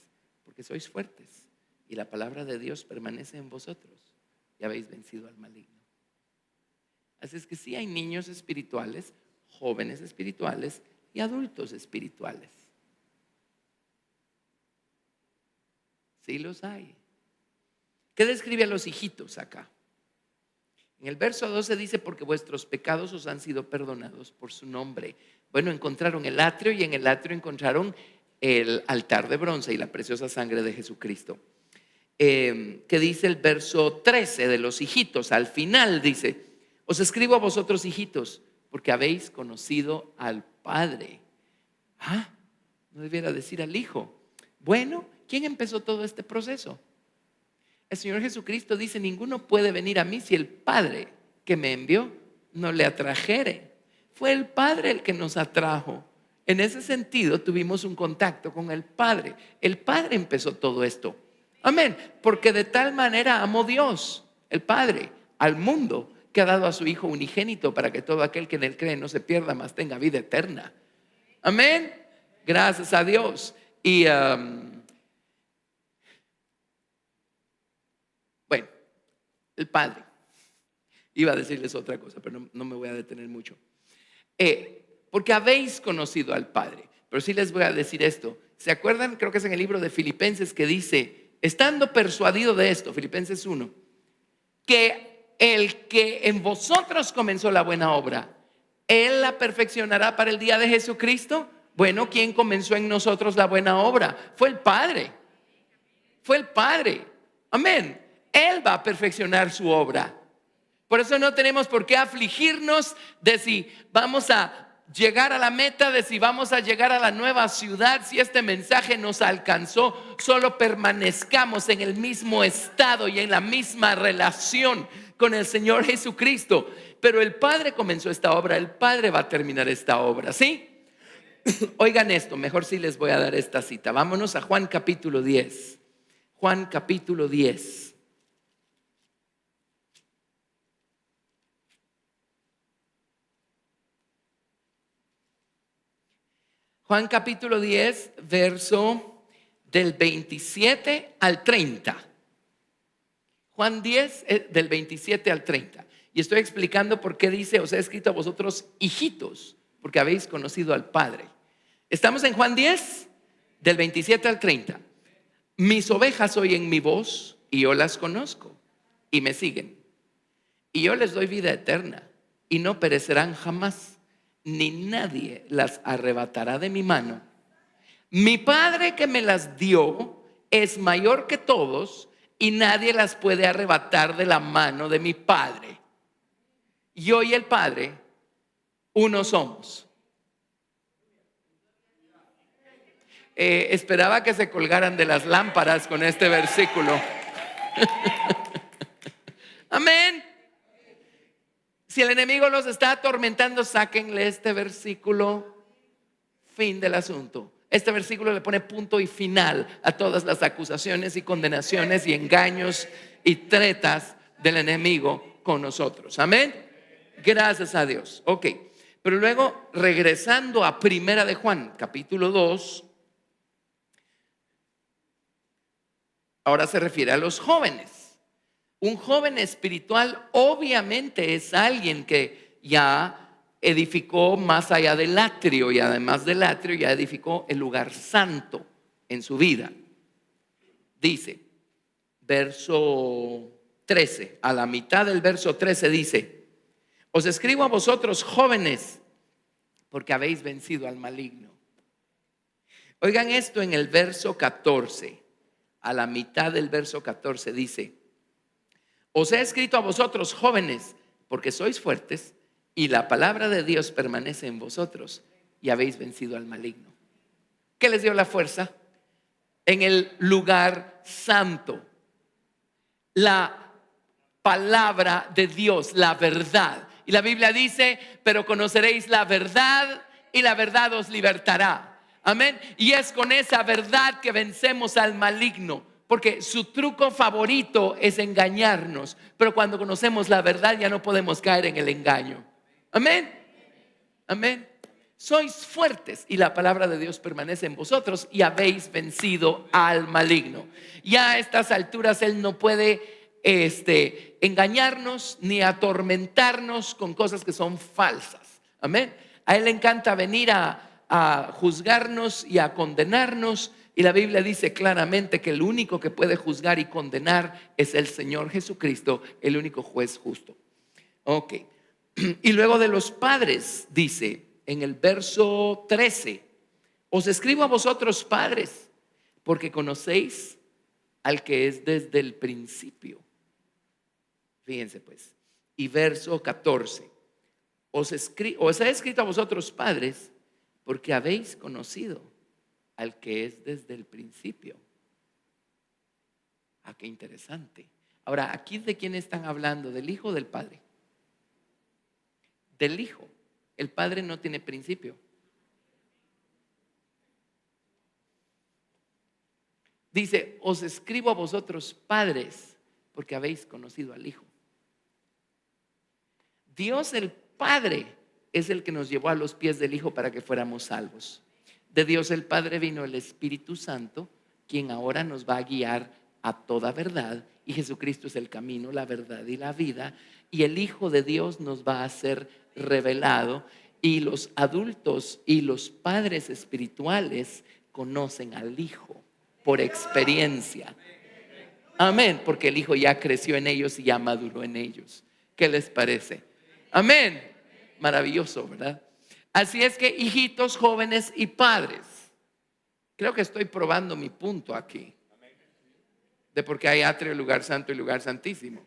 porque sois fuertes y la palabra de Dios permanece en vosotros y habéis vencido al maligno. Así es que sí hay niños espirituales, jóvenes espirituales y adultos espirituales. Sí los hay. ¿Qué describe a los hijitos acá? En el verso 12 dice: porque vuestros pecados os han sido perdonados por su nombre. Bueno, encontraron el atrio y en el atrio encontraron el altar de bronce y la preciosa sangre de Jesucristo. ¿Qué dice el verso 13 de los hijitos? Al final dice: os escribo a vosotros, hijitos, porque habéis conocido al Padre. No debiera decir al Hijo. Bueno, ¿quién empezó todo este proceso? El Señor Jesucristo dice: ninguno puede venir a mí si el Padre que me envió no le atrajere. Fue el Padre el que nos atrajo. En ese sentido tuvimos un contacto con el Padre. El Padre empezó todo esto. Amén. Porque de tal manera amó Dios, el Padre, al mundo, que ha dado a su Hijo unigénito, para que todo aquel que en él cree no se pierda, mas tenga vida eterna. Amén. Gracias a Dios. Y bueno, el Padre. Iba a decirles otra cosa, pero no me voy a detener mucho. Porque habéis conocido al Padre. Pero sí les voy a decir esto. ¿Se acuerdan? Creo que es en el libro de Filipenses que dice: estando persuadido de esto, Filipenses 1, que el que en vosotros comenzó la buena obra, Él la perfeccionará para el día de Jesucristo. Bueno, ¿quién comenzó en nosotros la buena obra? Fue el Padre. Fue el Padre. Amén. Él va a perfeccionar su obra. Por eso no tenemos por qué afligirnos de si vamos a llegar a la meta, de si vamos a llegar a la nueva ciudad, si este mensaje nos alcanzó. Solo permanezcamos en el mismo estado y en la misma relación con el Señor Jesucristo. Pero el Padre comenzó esta obra, el Padre va a terminar esta obra, ¿sí? Oigan esto, mejor sí les voy a dar esta cita. Vámonos a Juan capítulo 10. Juan capítulo 10. Juan capítulo 10, verso del 27 al 30. Juan 10, del 27 al 30. Y estoy explicando por qué dice: os he escrito a vosotros hijitos, porque habéis conocido al Padre. Estamos en Juan 10, del 27 al 30. Mis ovejas oyen mi voz y yo las conozco y me siguen. Y yo les doy vida eterna y no perecerán jamás, ni nadie las arrebatará de mi mano. Mi Padre que me las dio es mayor que todos y nadie las puede arrebatar de la mano de mi Padre. Yo y el Padre uno somos. Esperaba que se colgaran de las lámparas con este versículo. Amén. Si el enemigo los está atormentando, sáquenle este versículo. Fin del asunto. Este versículo le pone punto y final a todas las acusaciones y condenaciones y engaños y tretas del enemigo con nosotros. Amén. Gracias a Dios. Ok. Pero luego, regresando a Primera de Juan, capítulo 2, ahora se refiere a los jóvenes. Un joven espiritual obviamente es alguien que ya edificó más allá del atrio, y además del atrio ya edificó el lugar santo en su vida. Dice, verso 13, a la mitad del verso 13 dice: os escribo a vosotros jóvenes, porque habéis vencido al maligno. Oigan esto en el verso 14, a la mitad del verso 14 dice: os he escrito a vosotros jóvenes, porque sois fuertes y la palabra de Dios permanece en vosotros y habéis vencido al maligno. ¿Qué les dio la fuerza? En el lugar santo, la palabra de Dios, la verdad. Y la Biblia dice: pero conoceréis la verdad y la verdad os libertará. Amén. Y es con esa verdad que vencemos al maligno, porque su truco favorito es engañarnos. Pero cuando conocemos la verdad ya no podemos caer en el engaño. Amén. Amén. Sois fuertes y la palabra de Dios permanece en vosotros y habéis vencido al maligno. Ya a estas alturas Él no puede engañarnos ni atormentarnos con cosas que son falsas. Amén. A Él le encanta venir a juzgarnos y a condenarnos. Y la Biblia dice claramente que el único que puede juzgar y condenar es el Señor Jesucristo, el único juez justo. Ok. Y luego de los padres dice en el verso 13: os escribo a vosotros padres, porque conocéis al que es desde el principio. Fíjense pues. Y verso 14: os he escrito a vosotros padres, porque habéis conocido al que es desde el principio. Ah, qué interesante. Ahora, ¿aquí de quién están hablando? ¿Del Hijo o del Padre? Del Hijo. El Padre no tiene principio. Dice, os escribo a vosotros padres, porque habéis conocido al Hijo. Dios el Padre es el que nos llevó a los pies del Hijo para que fuéramos salvos. De Dios el Padre vino el Espíritu Santo, quien ahora nos va a guiar a toda verdad. Y Jesucristo es el camino, la verdad y la vida. Y el Hijo de Dios nos va a ser revelado. Y los adultos y los padres espirituales conocen al Hijo por experiencia. Amén, porque el Hijo ya creció en ellos y ya maduró en ellos. ¿Qué les parece? Amén. Maravilloso, ¿verdad? Así es que, hijitos, jóvenes y padres, creo que estoy probando mi punto aquí, de por qué hay atrio, lugar santo y lugar santísimo.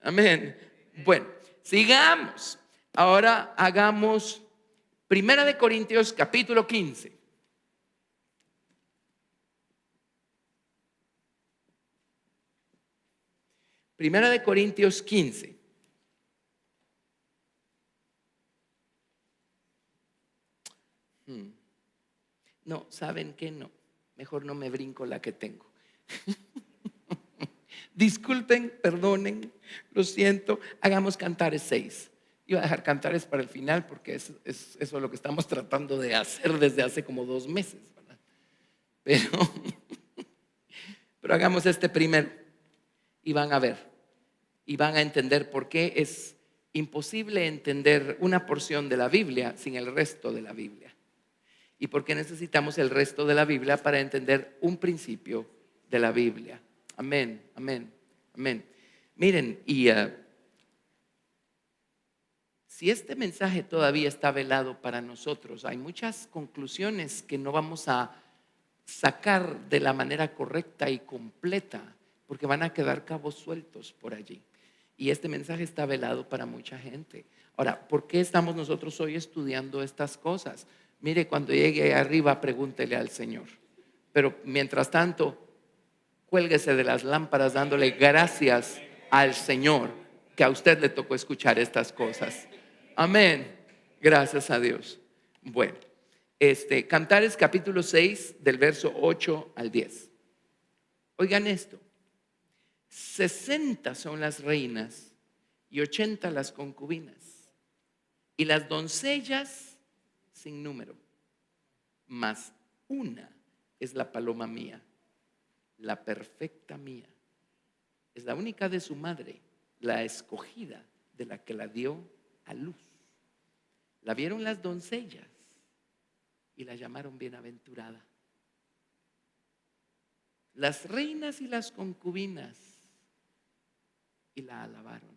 Amén. Bueno, sigamos. Ahora hagamos 1 Corintios capítulo 15. Primera de Corintios 15. No, ¿saben qué? No, mejor no me brinco la que tengo. Disculpen, perdonen, lo siento. Hagamos Cantares 6. Iba a dejar Cantares para el final porque eso es lo que estamos tratando de hacer desde hace como 2 meses, ¿verdad? Pero hagamos este primero y van a ver y van a entender por qué es imposible entender una porción de la Biblia sin el resto de la Biblia. Y por qué necesitamos el resto de la Biblia para entender un principio de la Biblia. Amén, amén, amén. Miren, y si este mensaje todavía está velado para nosotros, hay muchas conclusiones que no vamos a sacar de la manera correcta y completa, porque van a quedar cabos sueltos por allí. Y este mensaje está velado para mucha gente. Ahora, ¿por qué estamos nosotros hoy estudiando estas cosas? Mire, cuando llegue arriba, pregúntele al Señor. Pero mientras tanto, cuélguese de las lámparas dándole gracias al Señor que a usted le tocó escuchar estas cosas. Amén. Gracias a Dios. Bueno, Cantares capítulo 6 del verso 8 al 10. Oigan esto. 60 son las reinas y 80 las concubinas, y las doncellas sin número, mas una es la paloma mía, la perfecta mía. Es la única de su madre, la escogida de la que la dio a luz. La vieron las doncellas y la llamaron bienaventurada. Las reinas y las concubinas y la alabaron.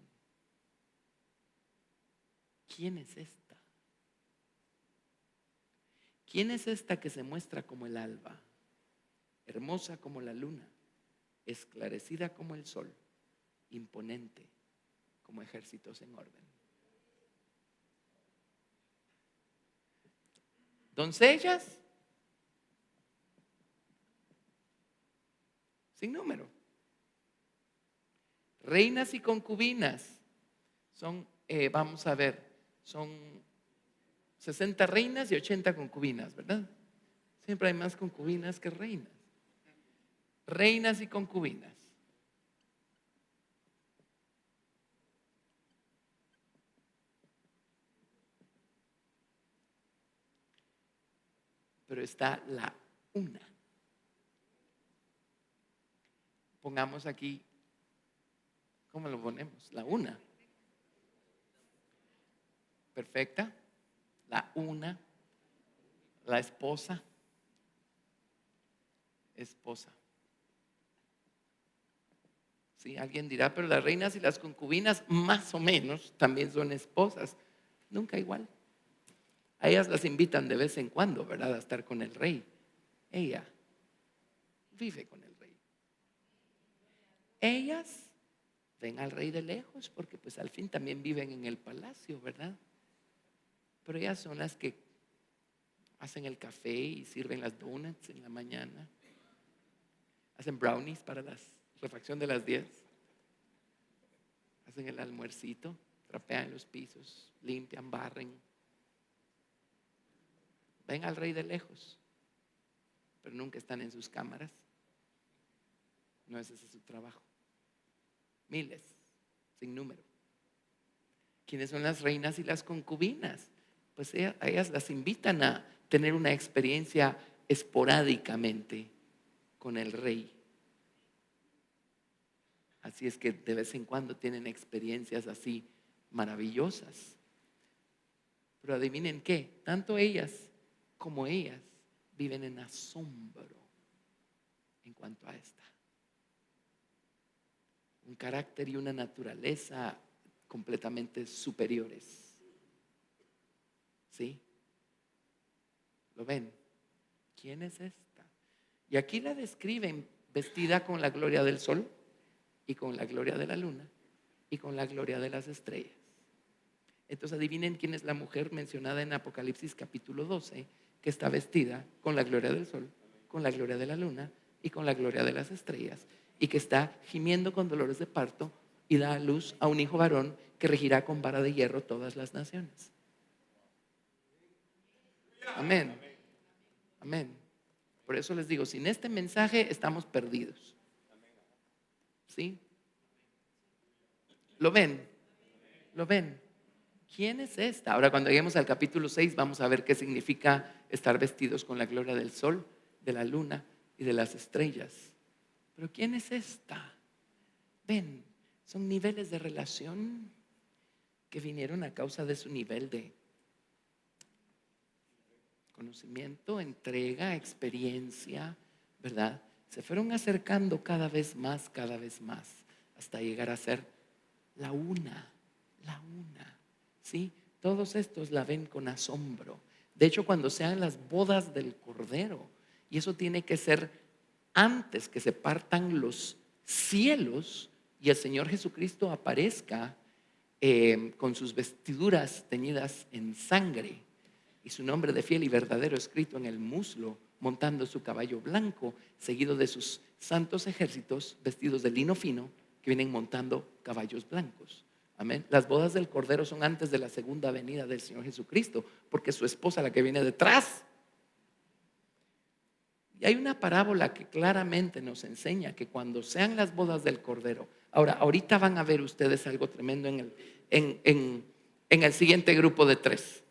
¿Quién es esta? ¿Quién es esta que se muestra como el alba, hermosa como la luna, esclarecida como el sol, imponente como ejércitos en orden? Doncellas sin número. Reinas y concubinas son, vamos a ver, son 60 reinas y 80 concubinas, ¿verdad? Siempre hay más concubinas que reinas. Reinas y concubinas. Pero está la una. Pongamos aquí, ¿cómo lo ponemos? La una. Perfecta. La una. La esposa. Esposa. Sí, alguien dirá, pero las reinas y las concubinas más o menos también son esposas. Nunca igual. A ellas las invitan de vez en cuando, ¿verdad? A estar con el rey. Ella vive con el rey. Ellas ven al rey de lejos porque pues al fin también viven en el palacio, ¿verdad? pero ellas son las que hacen el café y sirven las donuts en la mañana, hacen brownies para la refacción de las 10, hacen el almuercito, trapean los pisos, limpian, barren. Ven al rey de lejos, pero nunca están en sus cámaras. No es ese su trabajo. Miles, sin número. ¿Quiénes son las reinas y las concubinas? Pues a ellas las invitan a tener una experiencia esporádicamente con el rey. Así es que de vez en cuando tienen experiencias así maravillosas. Pero adivinen qué, tanto ellas como ellas viven en asombro en cuanto a esta. Un carácter y una naturaleza completamente superiores. ¿Sí? ¿Lo ven? ¿Quién es esta? Y aquí la describen vestida con la gloria del sol y con la gloria de la luna y con la gloria de las estrellas. Entonces adivinen quién es la mujer mencionada en Apocalipsis capítulo 12, que está vestida con la gloria del sol, con la gloria de la luna y con la gloria de las estrellas, y que está gimiendo con dolores de parto y da a luz a un hijo varón que regirá con vara de hierro todas las naciones. Amén. Amén. Por eso les digo, sin este mensaje estamos perdidos. ¿Sí? ¿Lo ven? ¿Lo ven? ¿Quién es esta? Ahora cuando lleguemos al capítulo 6 vamos a ver qué significa estar vestidos con la gloria del sol, de la luna y de las estrellas. Pero ¿quién es esta? Ven, son niveles de relación que vinieron a causa de su nivel de conocimiento, entrega, experiencia, ¿verdad? Se fueron acercando cada vez más, hasta llegar a ser la una, ¿sí? Todos estos la ven con asombro. De hecho, cuando sean las bodas del Cordero, y eso tiene que ser antes que se partan los cielos y el Señor Jesucristo aparezca con sus vestiduras teñidas en sangre y su nombre de fiel y verdadero escrito en el muslo, montando su caballo blanco, seguido de sus santos ejércitos vestidos de lino fino que vienen montando caballos blancos. Amén. Las bodas del Cordero son antes de la segunda venida del Señor Jesucristo, porque su esposa, la que viene detrás. Y hay una parábola que claramente nos enseña que cuando sean las bodas del Cordero, ahorita van a ver ustedes algo tremendo en el siguiente grupo de 3.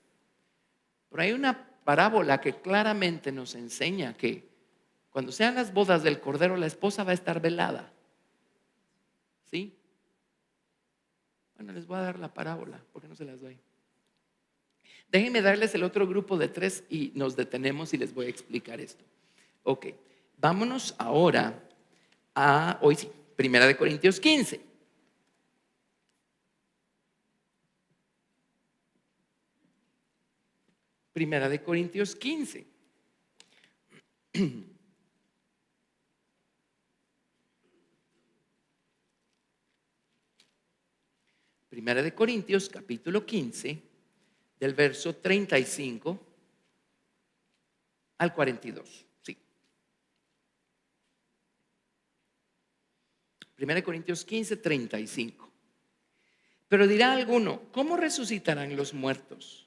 Pero hay una parábola que claramente nos enseña que cuando sean las bodas del Cordero, la esposa va a estar velada. ¿Sí? Bueno, les voy a dar la parábola, porque no se las doy. Déjenme darles el otro grupo de 3 y nos detenemos y les voy a explicar esto. Ok, vámonos ahora a, hoy sí, 1 Corintios 15. Primera de Corintios 15. Primera de Corintios capítulo 15, del verso 35 al 42. Sí. Primera de Corintios 15, 35. Pero dirá alguno, ¿cómo resucitarán los muertos?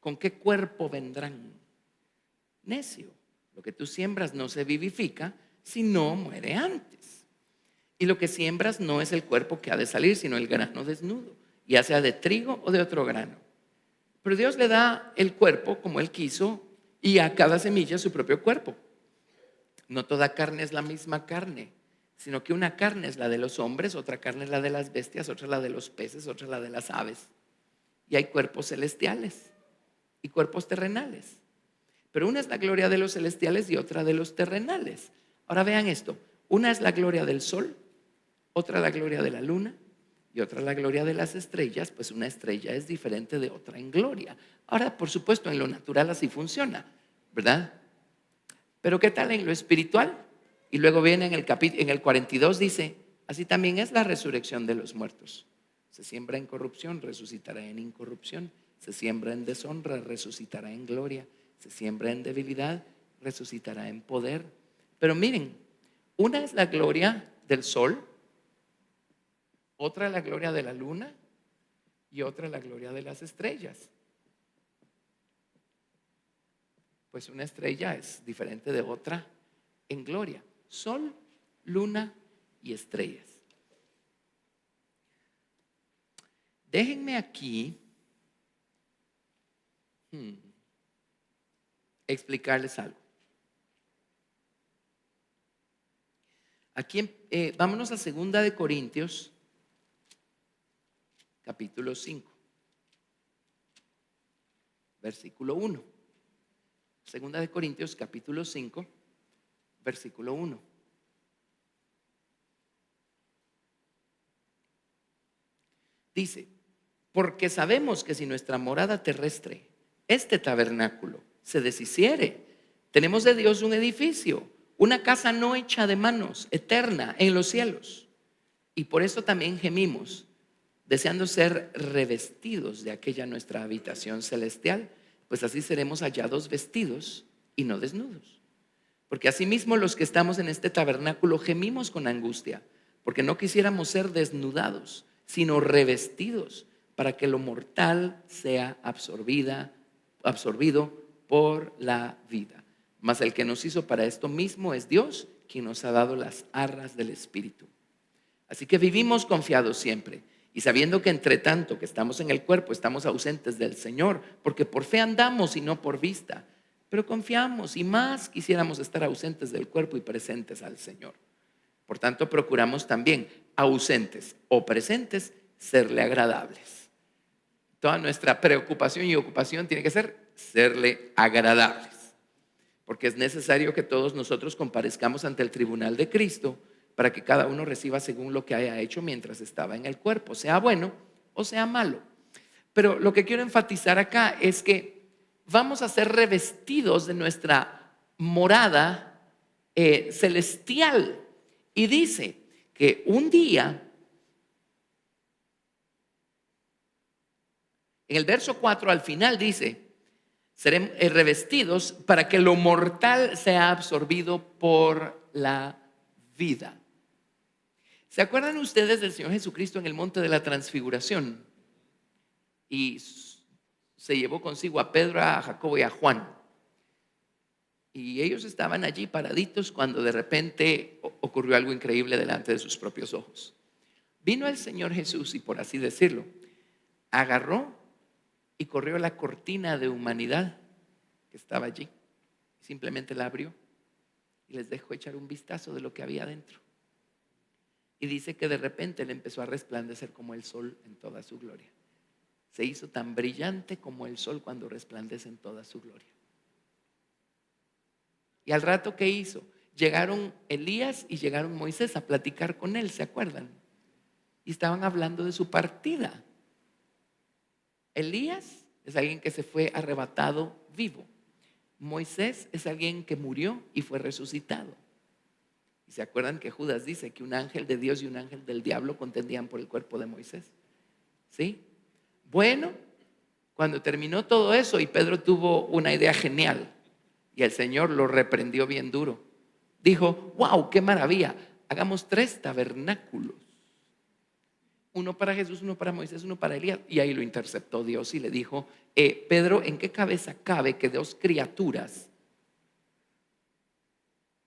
¿Con qué cuerpo vendrán? Necio, lo que tú siembras no se vivifica, sino muere antes. Y lo que siembras no es el cuerpo que ha de salir, sino el grano desnudo, ya sea de trigo o de otro grano. Pero Dios le da el cuerpo como Él quiso y a cada semilla su propio cuerpo. No toda carne es la misma carne, sino que una carne es la de los hombres, otra carne es la de las bestias, otra la de los peces, otra la de las aves. Y hay cuerpos celestiales y cuerpos terrenales. Pero una es la gloria de los celestiales y otra de los terrenales. Ahora vean esto, una es la gloria del sol, otra la gloria de la luna y otra la gloria de las estrellas. Pues una estrella es diferente de otra en gloria. Ahora, por supuesto, en lo natural así funciona, ¿verdad? Pero ¿qué tal en lo espiritual? Y luego viene en el 42 dice, así también es la resurrección de los muertos. Se siembra en corrupción, resucitará en incorrupción. Se siembra en deshonra, resucitará en gloria. Se siembra en debilidad, resucitará en poder. Pero miren, una es la gloria del sol, otra la gloria de la luna y otra la gloria de las estrellas. Pues una estrella es diferente de otra en gloria. Sol, luna y estrellas. Déjenme aquí explicarles algo. Aquí vámonos a 2 Corintios, capítulo 5, versículo 1. 2 Corintios, capítulo 5, versículo 1. Dice: porque sabemos que si nuestra morada terrestre, este tabernáculo, se deshiciere, tenemos de Dios un edificio, una casa no hecha de manos, eterna en los cielos. Y por eso también gemimos, deseando ser revestidos de aquella nuestra habitación celestial, pues así seremos hallados vestidos y no desnudos. Porque asimismo los que estamos en este tabernáculo gemimos con angustia, porque no quisiéramos ser desnudados, sino revestidos, para que lo mortal sea absorbido por la vida. Mas el que nos hizo para esto mismo es Dios, quien nos ha dado las arras del Espíritu. Así que vivimos confiados siempre, y sabiendo que entre tanto que estamos en el cuerpo estamos ausentes del Señor, porque por fe andamos y no por vista, pero confiamos y más quisiéramos estar ausentes del cuerpo y presentes al Señor. Por tanto, procuramos también, ausentes o presentes, serle agradables. Toda nuestra preocupación y ocupación tiene que ser serle agradables, porque es necesario que todos nosotros comparezcamos ante el tribunal de Cristo, para que cada uno reciba según lo que haya hecho mientras estaba en el cuerpo, sea bueno o sea malo. Pero lo que quiero enfatizar acá es que vamos a ser revestidos de nuestra morada celestial. Y dice que un día, en el verso 4 al final dice, seremos revestidos para que lo mortal sea absorbido por la vida. ¿Se acuerdan ustedes del Señor Jesucristo en el monte de la transfiguración? Y se llevó consigo a Pedro, a Jacobo y a Juan. Y ellos estaban allí paraditos cuando de repente ocurrió algo increíble delante de sus propios ojos. Vino el Señor Jesús y, por así decirlo, agarró y corrió la cortina de humanidad que estaba allí. Simplemente la abrió y les dejó echar un vistazo de lo que había dentro. Y dice que de repente le empezó a resplandecer como el sol en toda su gloria. Se hizo tan brillante como el sol cuando resplandece en toda su gloria. Y al rato, ¿qué hizo? Llegaron Elías y llegaron Moisés a platicar con él, ¿se acuerdan? Y estaban hablando de su partida. Elías es alguien que se fue arrebatado vivo. Moisés es alguien que murió y fue resucitado. Y se acuerdan que Judas dice que un ángel de Dios y un ángel del diablo contendían por el cuerpo de Moisés. ¿Sí? Bueno, cuando terminó todo eso y Pedro tuvo una idea genial y el Señor lo reprendió bien duro, dijo: wow, qué maravilla, hagamos 3 tabernáculos. Uno para Jesús, uno para Moisés, uno para Elías. Y ahí lo interceptó Dios y le dijo: Pedro, ¿en qué cabeza cabe que 2 criaturas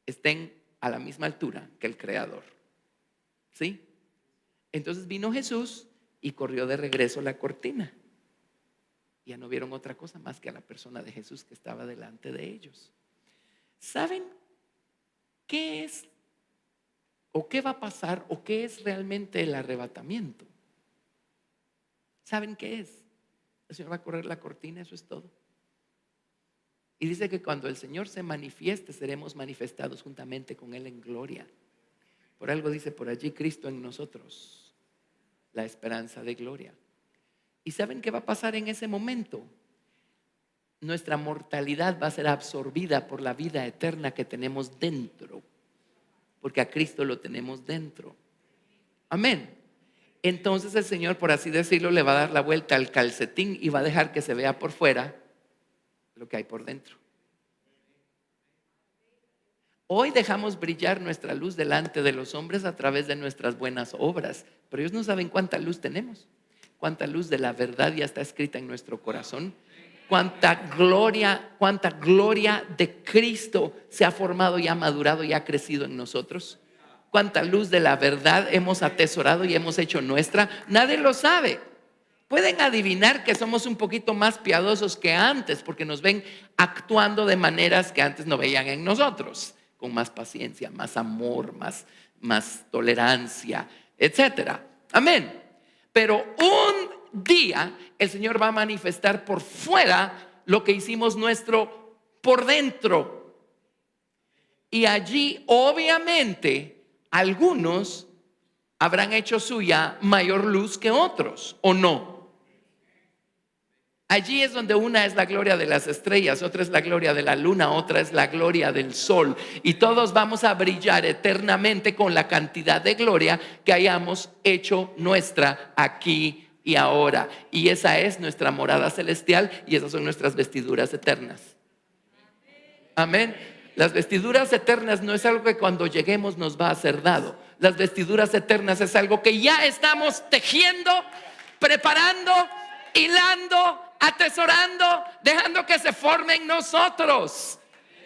estén a la misma altura que el Creador? ¿Sí? Entonces vino Jesús y corrió de regreso la cortina. Ya no vieron otra cosa más que a la persona de Jesús que estaba delante de ellos. ¿Saben qué es o qué va a pasar o qué es realmente el arrebatamiento? ¿Saben qué es? El Señor va a correr la cortina, eso es todo. Y dice que cuando el Señor se manifieste, seremos manifestados juntamente con Él en gloria. Por algo dice por allí: Cristo en nosotros, la esperanza de gloria. ¿Y saben qué va a pasar en ese momento? Nuestra mortalidad va a ser absorbida por la vida eterna que tenemos dentro, porque a Cristo lo tenemos dentro. Amén. entonces el Señor, por así decirlo, le va a dar la vuelta al calcetín y va a dejar que se vea por fuera lo que hay por dentro. Hoy dejamos brillar nuestra luz delante de los hombres a través de nuestras buenas obras, pero ellos no saben cuánta luz tenemos, cuánta luz de la verdad ya está escrita en nuestro corazón, cuánta gloria de Cristo se ha formado y ha madurado y ha crecido en nosotros, cuánta luz de la verdad hemos atesorado y hemos hecho nuestra. Nadie lo sabe. Pueden adivinar que somos un poquito más piadosos que antes porque nos ven actuando de maneras que antes no veían en nosotros, con más paciencia, más amor, más tolerancia, etcétera. Amén. Pero un día el Señor va a manifestar por fuera lo que hicimos nuestro por dentro. Y allí obviamente algunos habrán hecho suya mayor luz que otros, ¿o no? Allí es donde una es la gloria de las estrellas, otra es la gloria de la luna, otra es la gloria del sol. Y todos vamos a brillar eternamente con la cantidad de gloria que hayamos hecho nuestra aquí y ahora. Y esa es nuestra morada celestial y esas son nuestras vestiduras eternas. Amén. Las vestiduras eternas no es algo que cuando lleguemos nos va a ser dado. Las vestiduras eternas es algo que ya estamos tejiendo, preparando, hilando, atesorando, dejando que se forme en nosotros.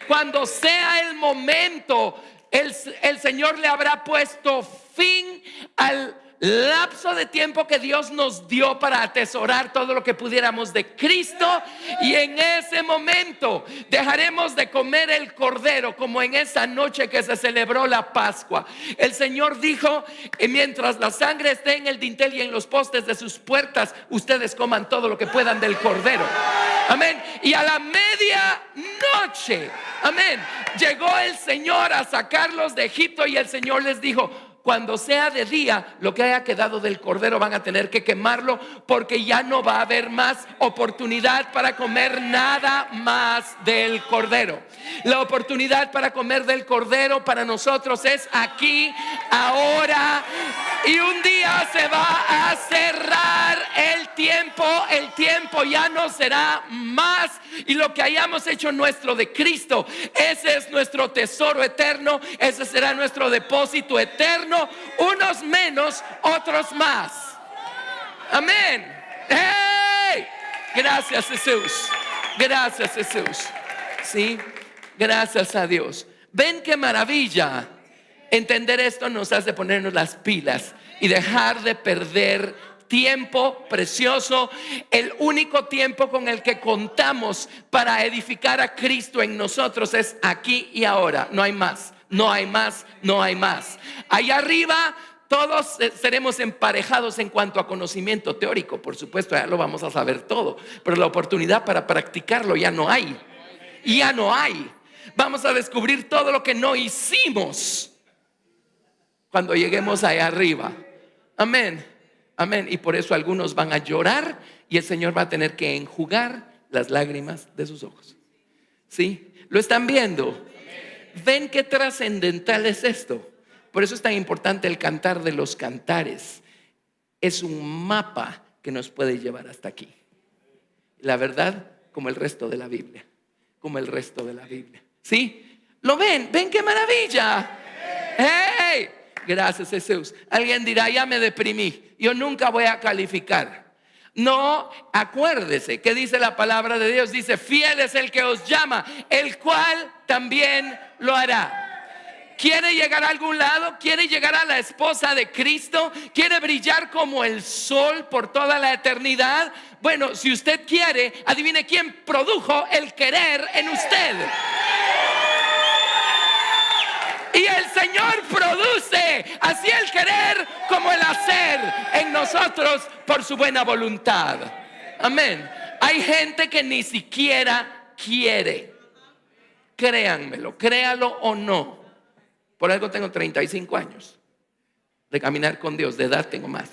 Cuando sea el momento, el Señor le habrá puesto fin al lapso de tiempo que Dios nos dio para atesorar todo lo que pudiéramos de Cristo, y en ese momento dejaremos de comer el cordero, como en esa noche que se celebró la Pascua. El Señor dijo: mientras la sangre esté en el dintel y en los postes de sus puertas, ustedes coman todo lo que puedan del cordero. Amén. Y a la medianoche, amén, llegó el Señor a sacarlos de Egipto, y el Señor les dijo: cuando sea de día, lo que haya quedado del cordero van a tener que quemarlo, porque ya no va a haber más oportunidad para comer nada más del cordero. La oportunidad para comer del cordero para nosotros es aquí, ahora, y un día se va a cerrar el tiempo ya no será más, y lo que hayamos hecho nuestro de Cristo, ese es nuestro tesoro eterno, ese será nuestro depósito eterno. Unos menos, otros más. Amén. ¡Hey! Gracias, Jesús. Gracias, Jesús. Sí, gracias a Dios. Ven qué maravilla. Entender esto nos hace ponernos las pilas y dejar de perder tiempo precioso, el único tiempo con el que contamos para edificar a Cristo en nosotros es aquí y ahora. No hay más. No hay más, no hay más. Allá arriba todos seremos emparejados en cuanto a conocimiento teórico, por supuesto, ya lo vamos a saber todo, pero la oportunidad para practicarlo ya no hay. Ya no hay. Vamos a descubrir todo lo que no hicimos cuando lleguemos allá arriba. Amén, amén. Y por eso algunos van a llorar y el Señor va a tener que enjugar las lágrimas de sus ojos. ¿Sí? ¿Lo están viendo? ¿Ven qué trascendental es esto? Por eso es tan importante el cantar de los cantares. Es un mapa que nos puede llevar hasta aquí. La verdad, como el resto de la Biblia. Como el resto de la Biblia. ¿Sí? ¿Lo ven? ¿Ven qué maravilla? ¡Hey! Gracias, Jesús. Alguien dirá: ya me deprimí, yo nunca voy a calificar. No, acuérdese que dice la palabra de Dios, dice: fiel es el que os llama, el cual también lo hará. ¿Quiere llegar a algún lado? ¿Quiere llegar a la esposa de Cristo? ¿Quiere brillar como el sol por toda la eternidad? Bueno, si usted quiere, adivine quién produjo el querer en usted. Y el Señor produce así el querer como el hacer en nosotros por su buena voluntad. Amén. Hay gente que ni siquiera quiere. Créanmelo, créalo o no. Por algo tengo 35 años de caminar con Dios. De edad tengo más.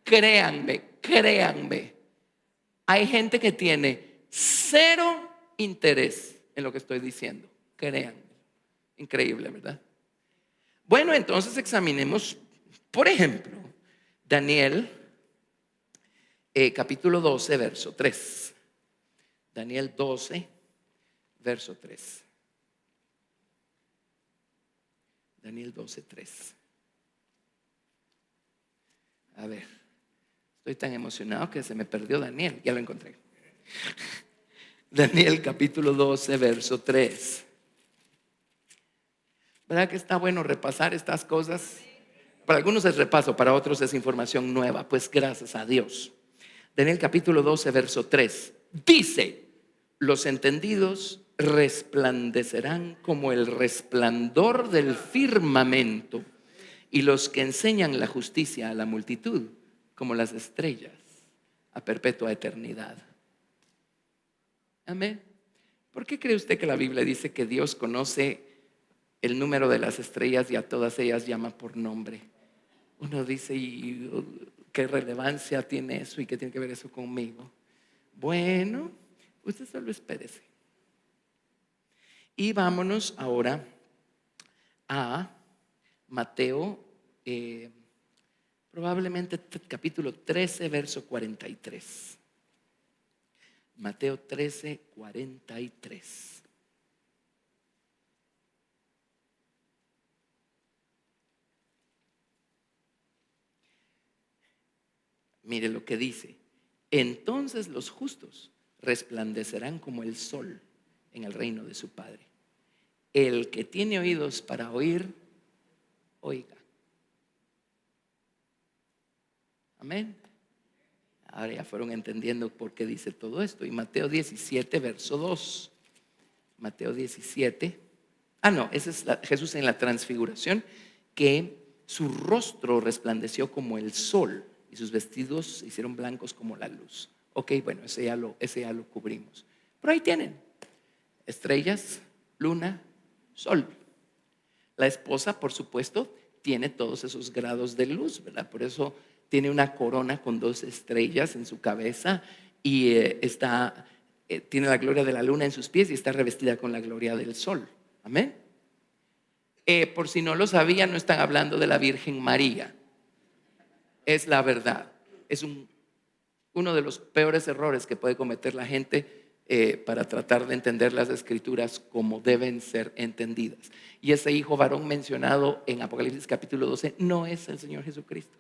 Créanme. Hay gente que tiene cero interés en lo que estoy diciendo. Créanme. Increíble, ¿verdad? Bueno, entonces examinemos Por ejemplo, Daniel, capítulo 12, verso 3. Daniel 12, verso 3. Daniel 12, 3. A ver, estoy tan emocionado que se me perdió Daniel. Ya lo encontré. Daniel capítulo 12, verso 3. ¿Verdad que está bueno repasar estas cosas? Para algunos es repaso, para otros es información nueva. Pues gracias a Dios. Daniel capítulo 12, verso 3. Dice: los entendidos resplandecerán como el resplandor del firmamento, y los que enseñan la justicia a la multitud como las estrellas a perpetua eternidad. Amén. ¿Por qué cree usted que la Biblia dice que Dios conoce el número de las estrellas y a todas ellas llama por nombre? Uno dice, ¿y qué relevancia tiene eso y qué tiene que ver eso conmigo? Bueno, usted solo espérese. Y vámonos ahora a Mateo, probablemente capítulo 13, verso 43. Mateo 13, 43. Mire lo que dice: entonces los justos resplandecerán como el sol en el reino de su Padre. El que tiene oídos para oír, oiga. Amén. Ahora ya fueron entendiendo por qué dice todo esto. Y Mateo 17, verso 2. Mateo 17. Ese es Jesús en la transfiguración, que su rostro resplandeció como el sol y sus vestidos se hicieron blancos como la luz. Ok, bueno, ese ya lo cubrimos. Pero ahí tienen estrellas, luna, sol. La esposa, por supuesto, tiene todos esos grados de luz, ¿verdad? Por eso tiene una corona con 2 estrellas en su cabeza y tiene la gloria de la luna en sus pies y está revestida con la gloria del sol. Amén. Por si no lo sabían, no están hablando de la Virgen María. Es la verdad. Es uno de los peores errores que puede cometer la gente para tratar de entender las escrituras como deben ser entendidas. Y ese hijo varón mencionado en Apocalipsis capítulo 12 no es el Señor Jesucristo.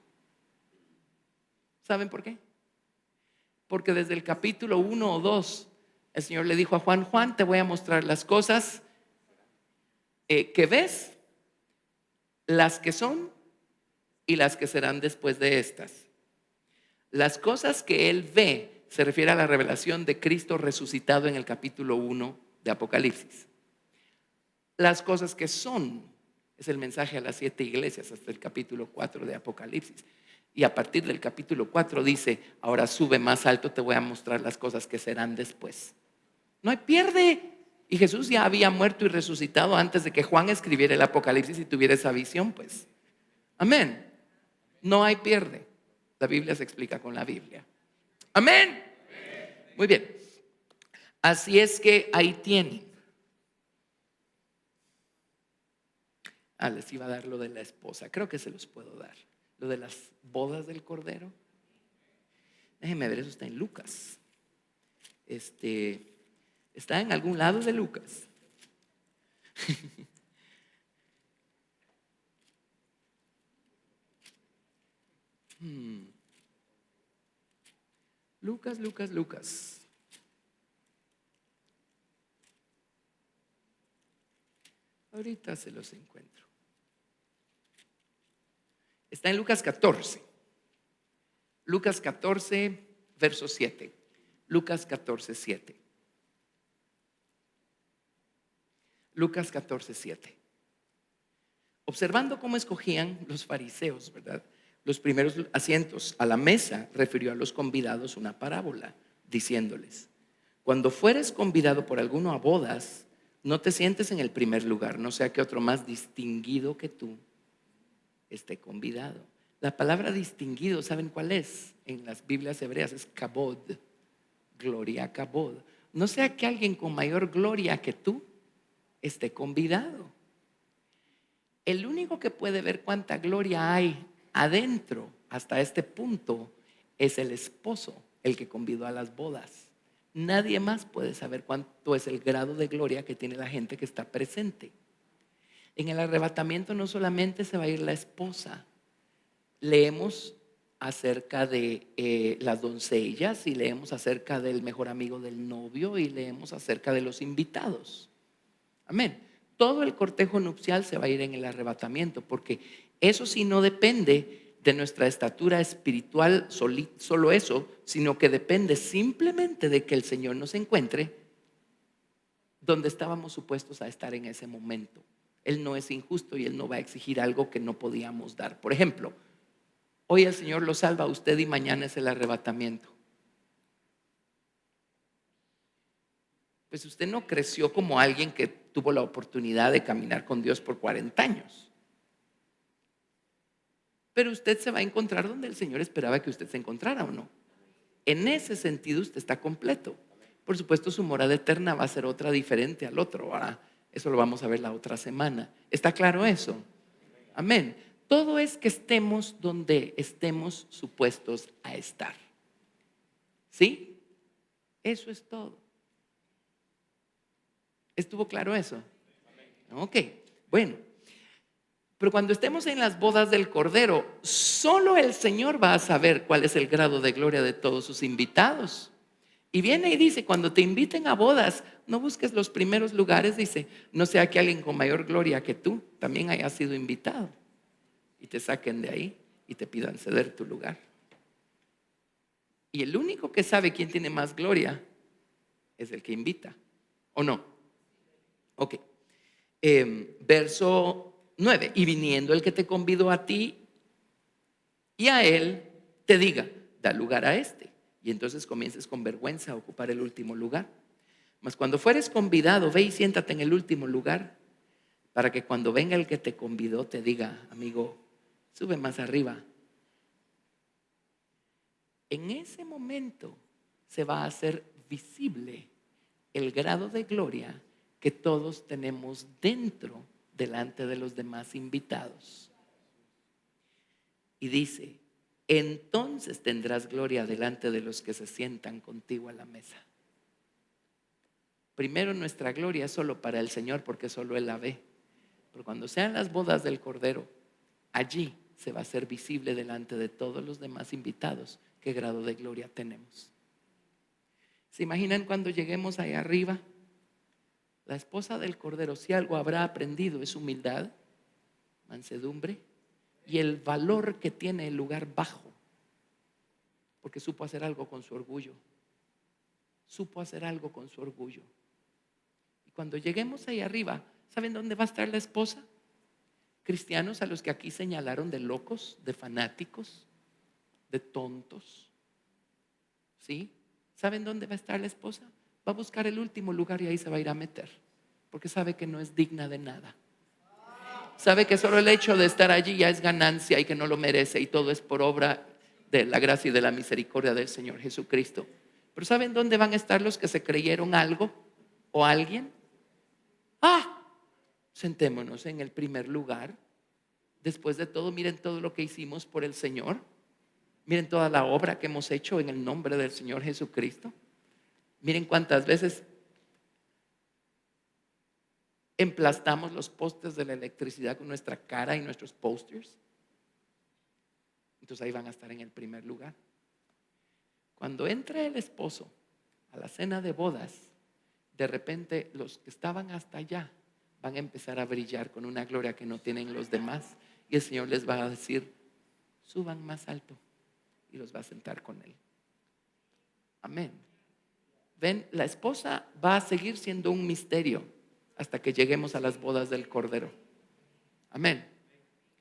¿Saben por qué? Porque desde el capítulo 1 o 2 el Señor le dijo a Juan: Juan, te voy a mostrar las cosas que ves, las que son y las que serán después de estas. Las cosas que él ve se refiere a la revelación de Cristo resucitado en el capítulo 1 de Apocalipsis. Las cosas que son es el mensaje a las 7 iglesias hasta el capítulo 4 de Apocalipsis. Y a partir del capítulo 4 dice: ahora sube más alto, te voy a mostrar las cosas que serán después. No hay pierde. Y Jesús ya había muerto y resucitado antes de que Juan escribiera el Apocalipsis y tuviera esa visión, pues. Amén. No hay pierde. La Biblia se explica con la Biblia. Amén. Muy bien. Así es que ahí tienen. Les iba a dar lo de la esposa. Creo que se los puedo dar. Lo de las bodas del Cordero. Déjenme ver, eso está en Lucas. Está en algún lado de Lucas. Lucas. Ahorita se los encuentro. Está en Lucas 14. Lucas 14, verso 7. Lucas 14, 7. Lucas 14, 7. Observando cómo escogían los fariseos, ¿verdad?, los primeros asientos a la mesa, refirió a los convidados una parábola, diciéndoles: cuando fueres convidado por alguno a bodas, no te sientes en el primer lugar, no sea que otro más distinguido que tú esté convidado. La palabra distinguido, ¿saben cuál es? En las Biblias hebreas es kabod, gloria, kabod. No sea que alguien con mayor gloria que tú esté convidado. El único que puede ver cuánta gloria hay adentro, hasta este punto, es el esposo el que convidó a las bodas. Nadie más puede saber cuánto es el grado de gloria que tiene la gente que está presente. En el arrebatamiento no solamente se va a ir la esposa. Leemos acerca de las doncellas y leemos acerca del mejor amigo del novio y leemos acerca de los invitados. Amén. Todo el cortejo nupcial se va a ir en el arrebatamiento, porque eso sí no depende de nuestra estatura espiritual, solo eso, sino que depende simplemente de que el Señor nos encuentre donde estábamos supuestos a estar en ese momento. Él no es injusto y Él no va a exigir algo que no podíamos dar. Por ejemplo, hoy el Señor lo salva a usted y mañana es el arrebatamiento. Pues usted no creció como alguien que tuvo la oportunidad de caminar con Dios por 40 años. Pero usted se va a encontrar donde el Señor esperaba que usted se encontrara, ¿o no? En ese sentido usted está completo. Por supuesto, su morada eterna va a ser otra diferente al otro. Ahora, eso lo vamos a ver la otra semana. ¿Está claro eso? Amén. Todo es que estemos donde estemos supuestos a estar. ¿Sí? Eso es todo. ¿Estuvo claro eso? Ok, bueno. Pero cuando estemos en las bodas del Cordero, solo el Señor va a saber cuál es el grado de gloria de todos sus invitados. Y viene y dice, cuando te inviten a bodas, no busques los primeros lugares, dice, no sea que alguien con mayor gloria que tú también haya sido invitado y te saquen de ahí y te pidan ceder tu lugar. Y el único que sabe quién tiene más gloria es el que invita, ¿o no? Ok. Verso 9. Y viniendo el que te convidó a ti y a él, te diga, da lugar a este. Y entonces comiences con vergüenza a ocupar el último lugar. Mas cuando fueres convidado, ve y siéntate en el último lugar, para que cuando venga el que te convidó te diga, amigo, sube más arriba. En ese momento se va a hacer visible el grado de gloria que todos tenemos dentro, delante de los demás invitados. Y dice, entonces tendrás gloria delante de los que se sientan contigo a la mesa. Primero, nuestra gloria es solo para el Señor, porque solo Él la ve. Pero cuando sean las bodas del Cordero, allí se va a hacer visible delante de todos los demás invitados qué grado de gloria tenemos. ¿Se imaginan cuando lleguemos ahí arriba? La esposa del Cordero, si algo habrá aprendido, es humildad, mansedumbre y el valor que tiene el lugar bajo, porque supo hacer algo con su orgullo. Supo hacer algo con su orgullo. Y cuando lleguemos ahí arriba, ¿saben dónde va a estar la esposa? Cristianos a los que aquí señalaron de locos, de fanáticos, de tontos. ¿Sí? ¿Saben dónde va a estar la esposa? Va a buscar el último lugar y ahí se va a ir a meter, porque sabe que no es digna de nada. Sabe que solo el hecho de estar allí ya es ganancia y que no lo merece, y todo es por obra de la gracia y de la misericordia del Señor Jesucristo. Pero ¿saben dónde van a estar los que se creyeron algo o alguien? Sentémonos en el primer lugar. Después de todo, miren todo lo que hicimos por el Señor. Miren toda la obra que hemos hecho en el nombre del Señor Jesucristo. Miren cuántas veces emplastamos los postes de la electricidad con nuestra cara y nuestros posters. Entonces ahí van a estar en el primer lugar. Cuando entre el esposo a la cena de bodas, de repente los que estaban hasta allá van a empezar a brillar con una gloria que no tienen los demás, y el Señor les va a decir, suban más alto, y los va a sentar con Él. Amén. Ven, la esposa va a seguir siendo un misterio hasta que lleguemos a las bodas del Cordero. Amén.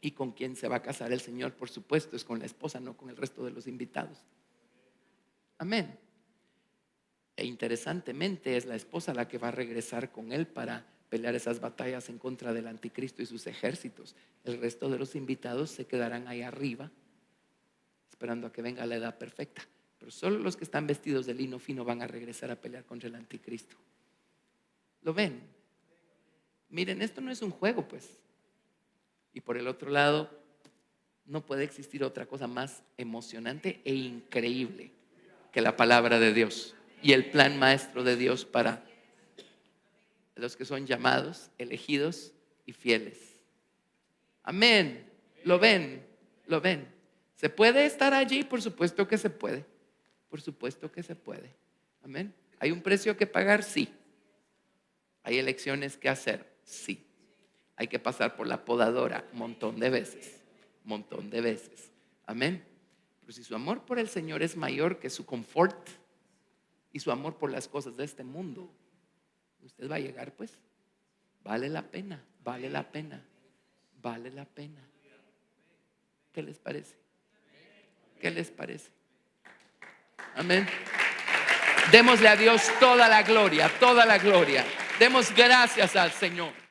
¿Y con quién se va a casar el Señor? Por supuesto, es con la esposa, no con el resto de los invitados. Amén. E interesantemente es la esposa la que va a regresar con Él para pelear esas batallas en contra del anticristo y sus ejércitos. El resto de los invitados se quedarán ahí arriba esperando a que venga la edad perfecta. Pero solo los que están vestidos de lino fino van a regresar a pelear contra el anticristo. ¿Lo ven? Miren, esto no es un juego, pues. Y por el otro lado, No puede existir otra cosa más emocionante e increíble que la palabra de Dios y el plan maestro de Dios para los que son llamados, elegidos y fieles. Amén. ¿Lo ven? ¿Lo ven? ¿Se puede estar allí? Por supuesto que se puede. Por supuesto que se puede. Amén. ¿Hay un precio que pagar? Sí. ¿Hay elecciones que hacer? Sí. Hay que pasar por la podadora un montón de veces. Un montón de veces. Amén. Pero si su amor por el Señor es mayor que su confort y su amor por las cosas de este mundo, usted va a llegar, pues. Vale la pena, vale la pena, vale la pena. ¿Qué les parece? ¿Qué les parece? Amén. Démosle a Dios toda la gloria, toda la gloria. Demos gracias al Señor.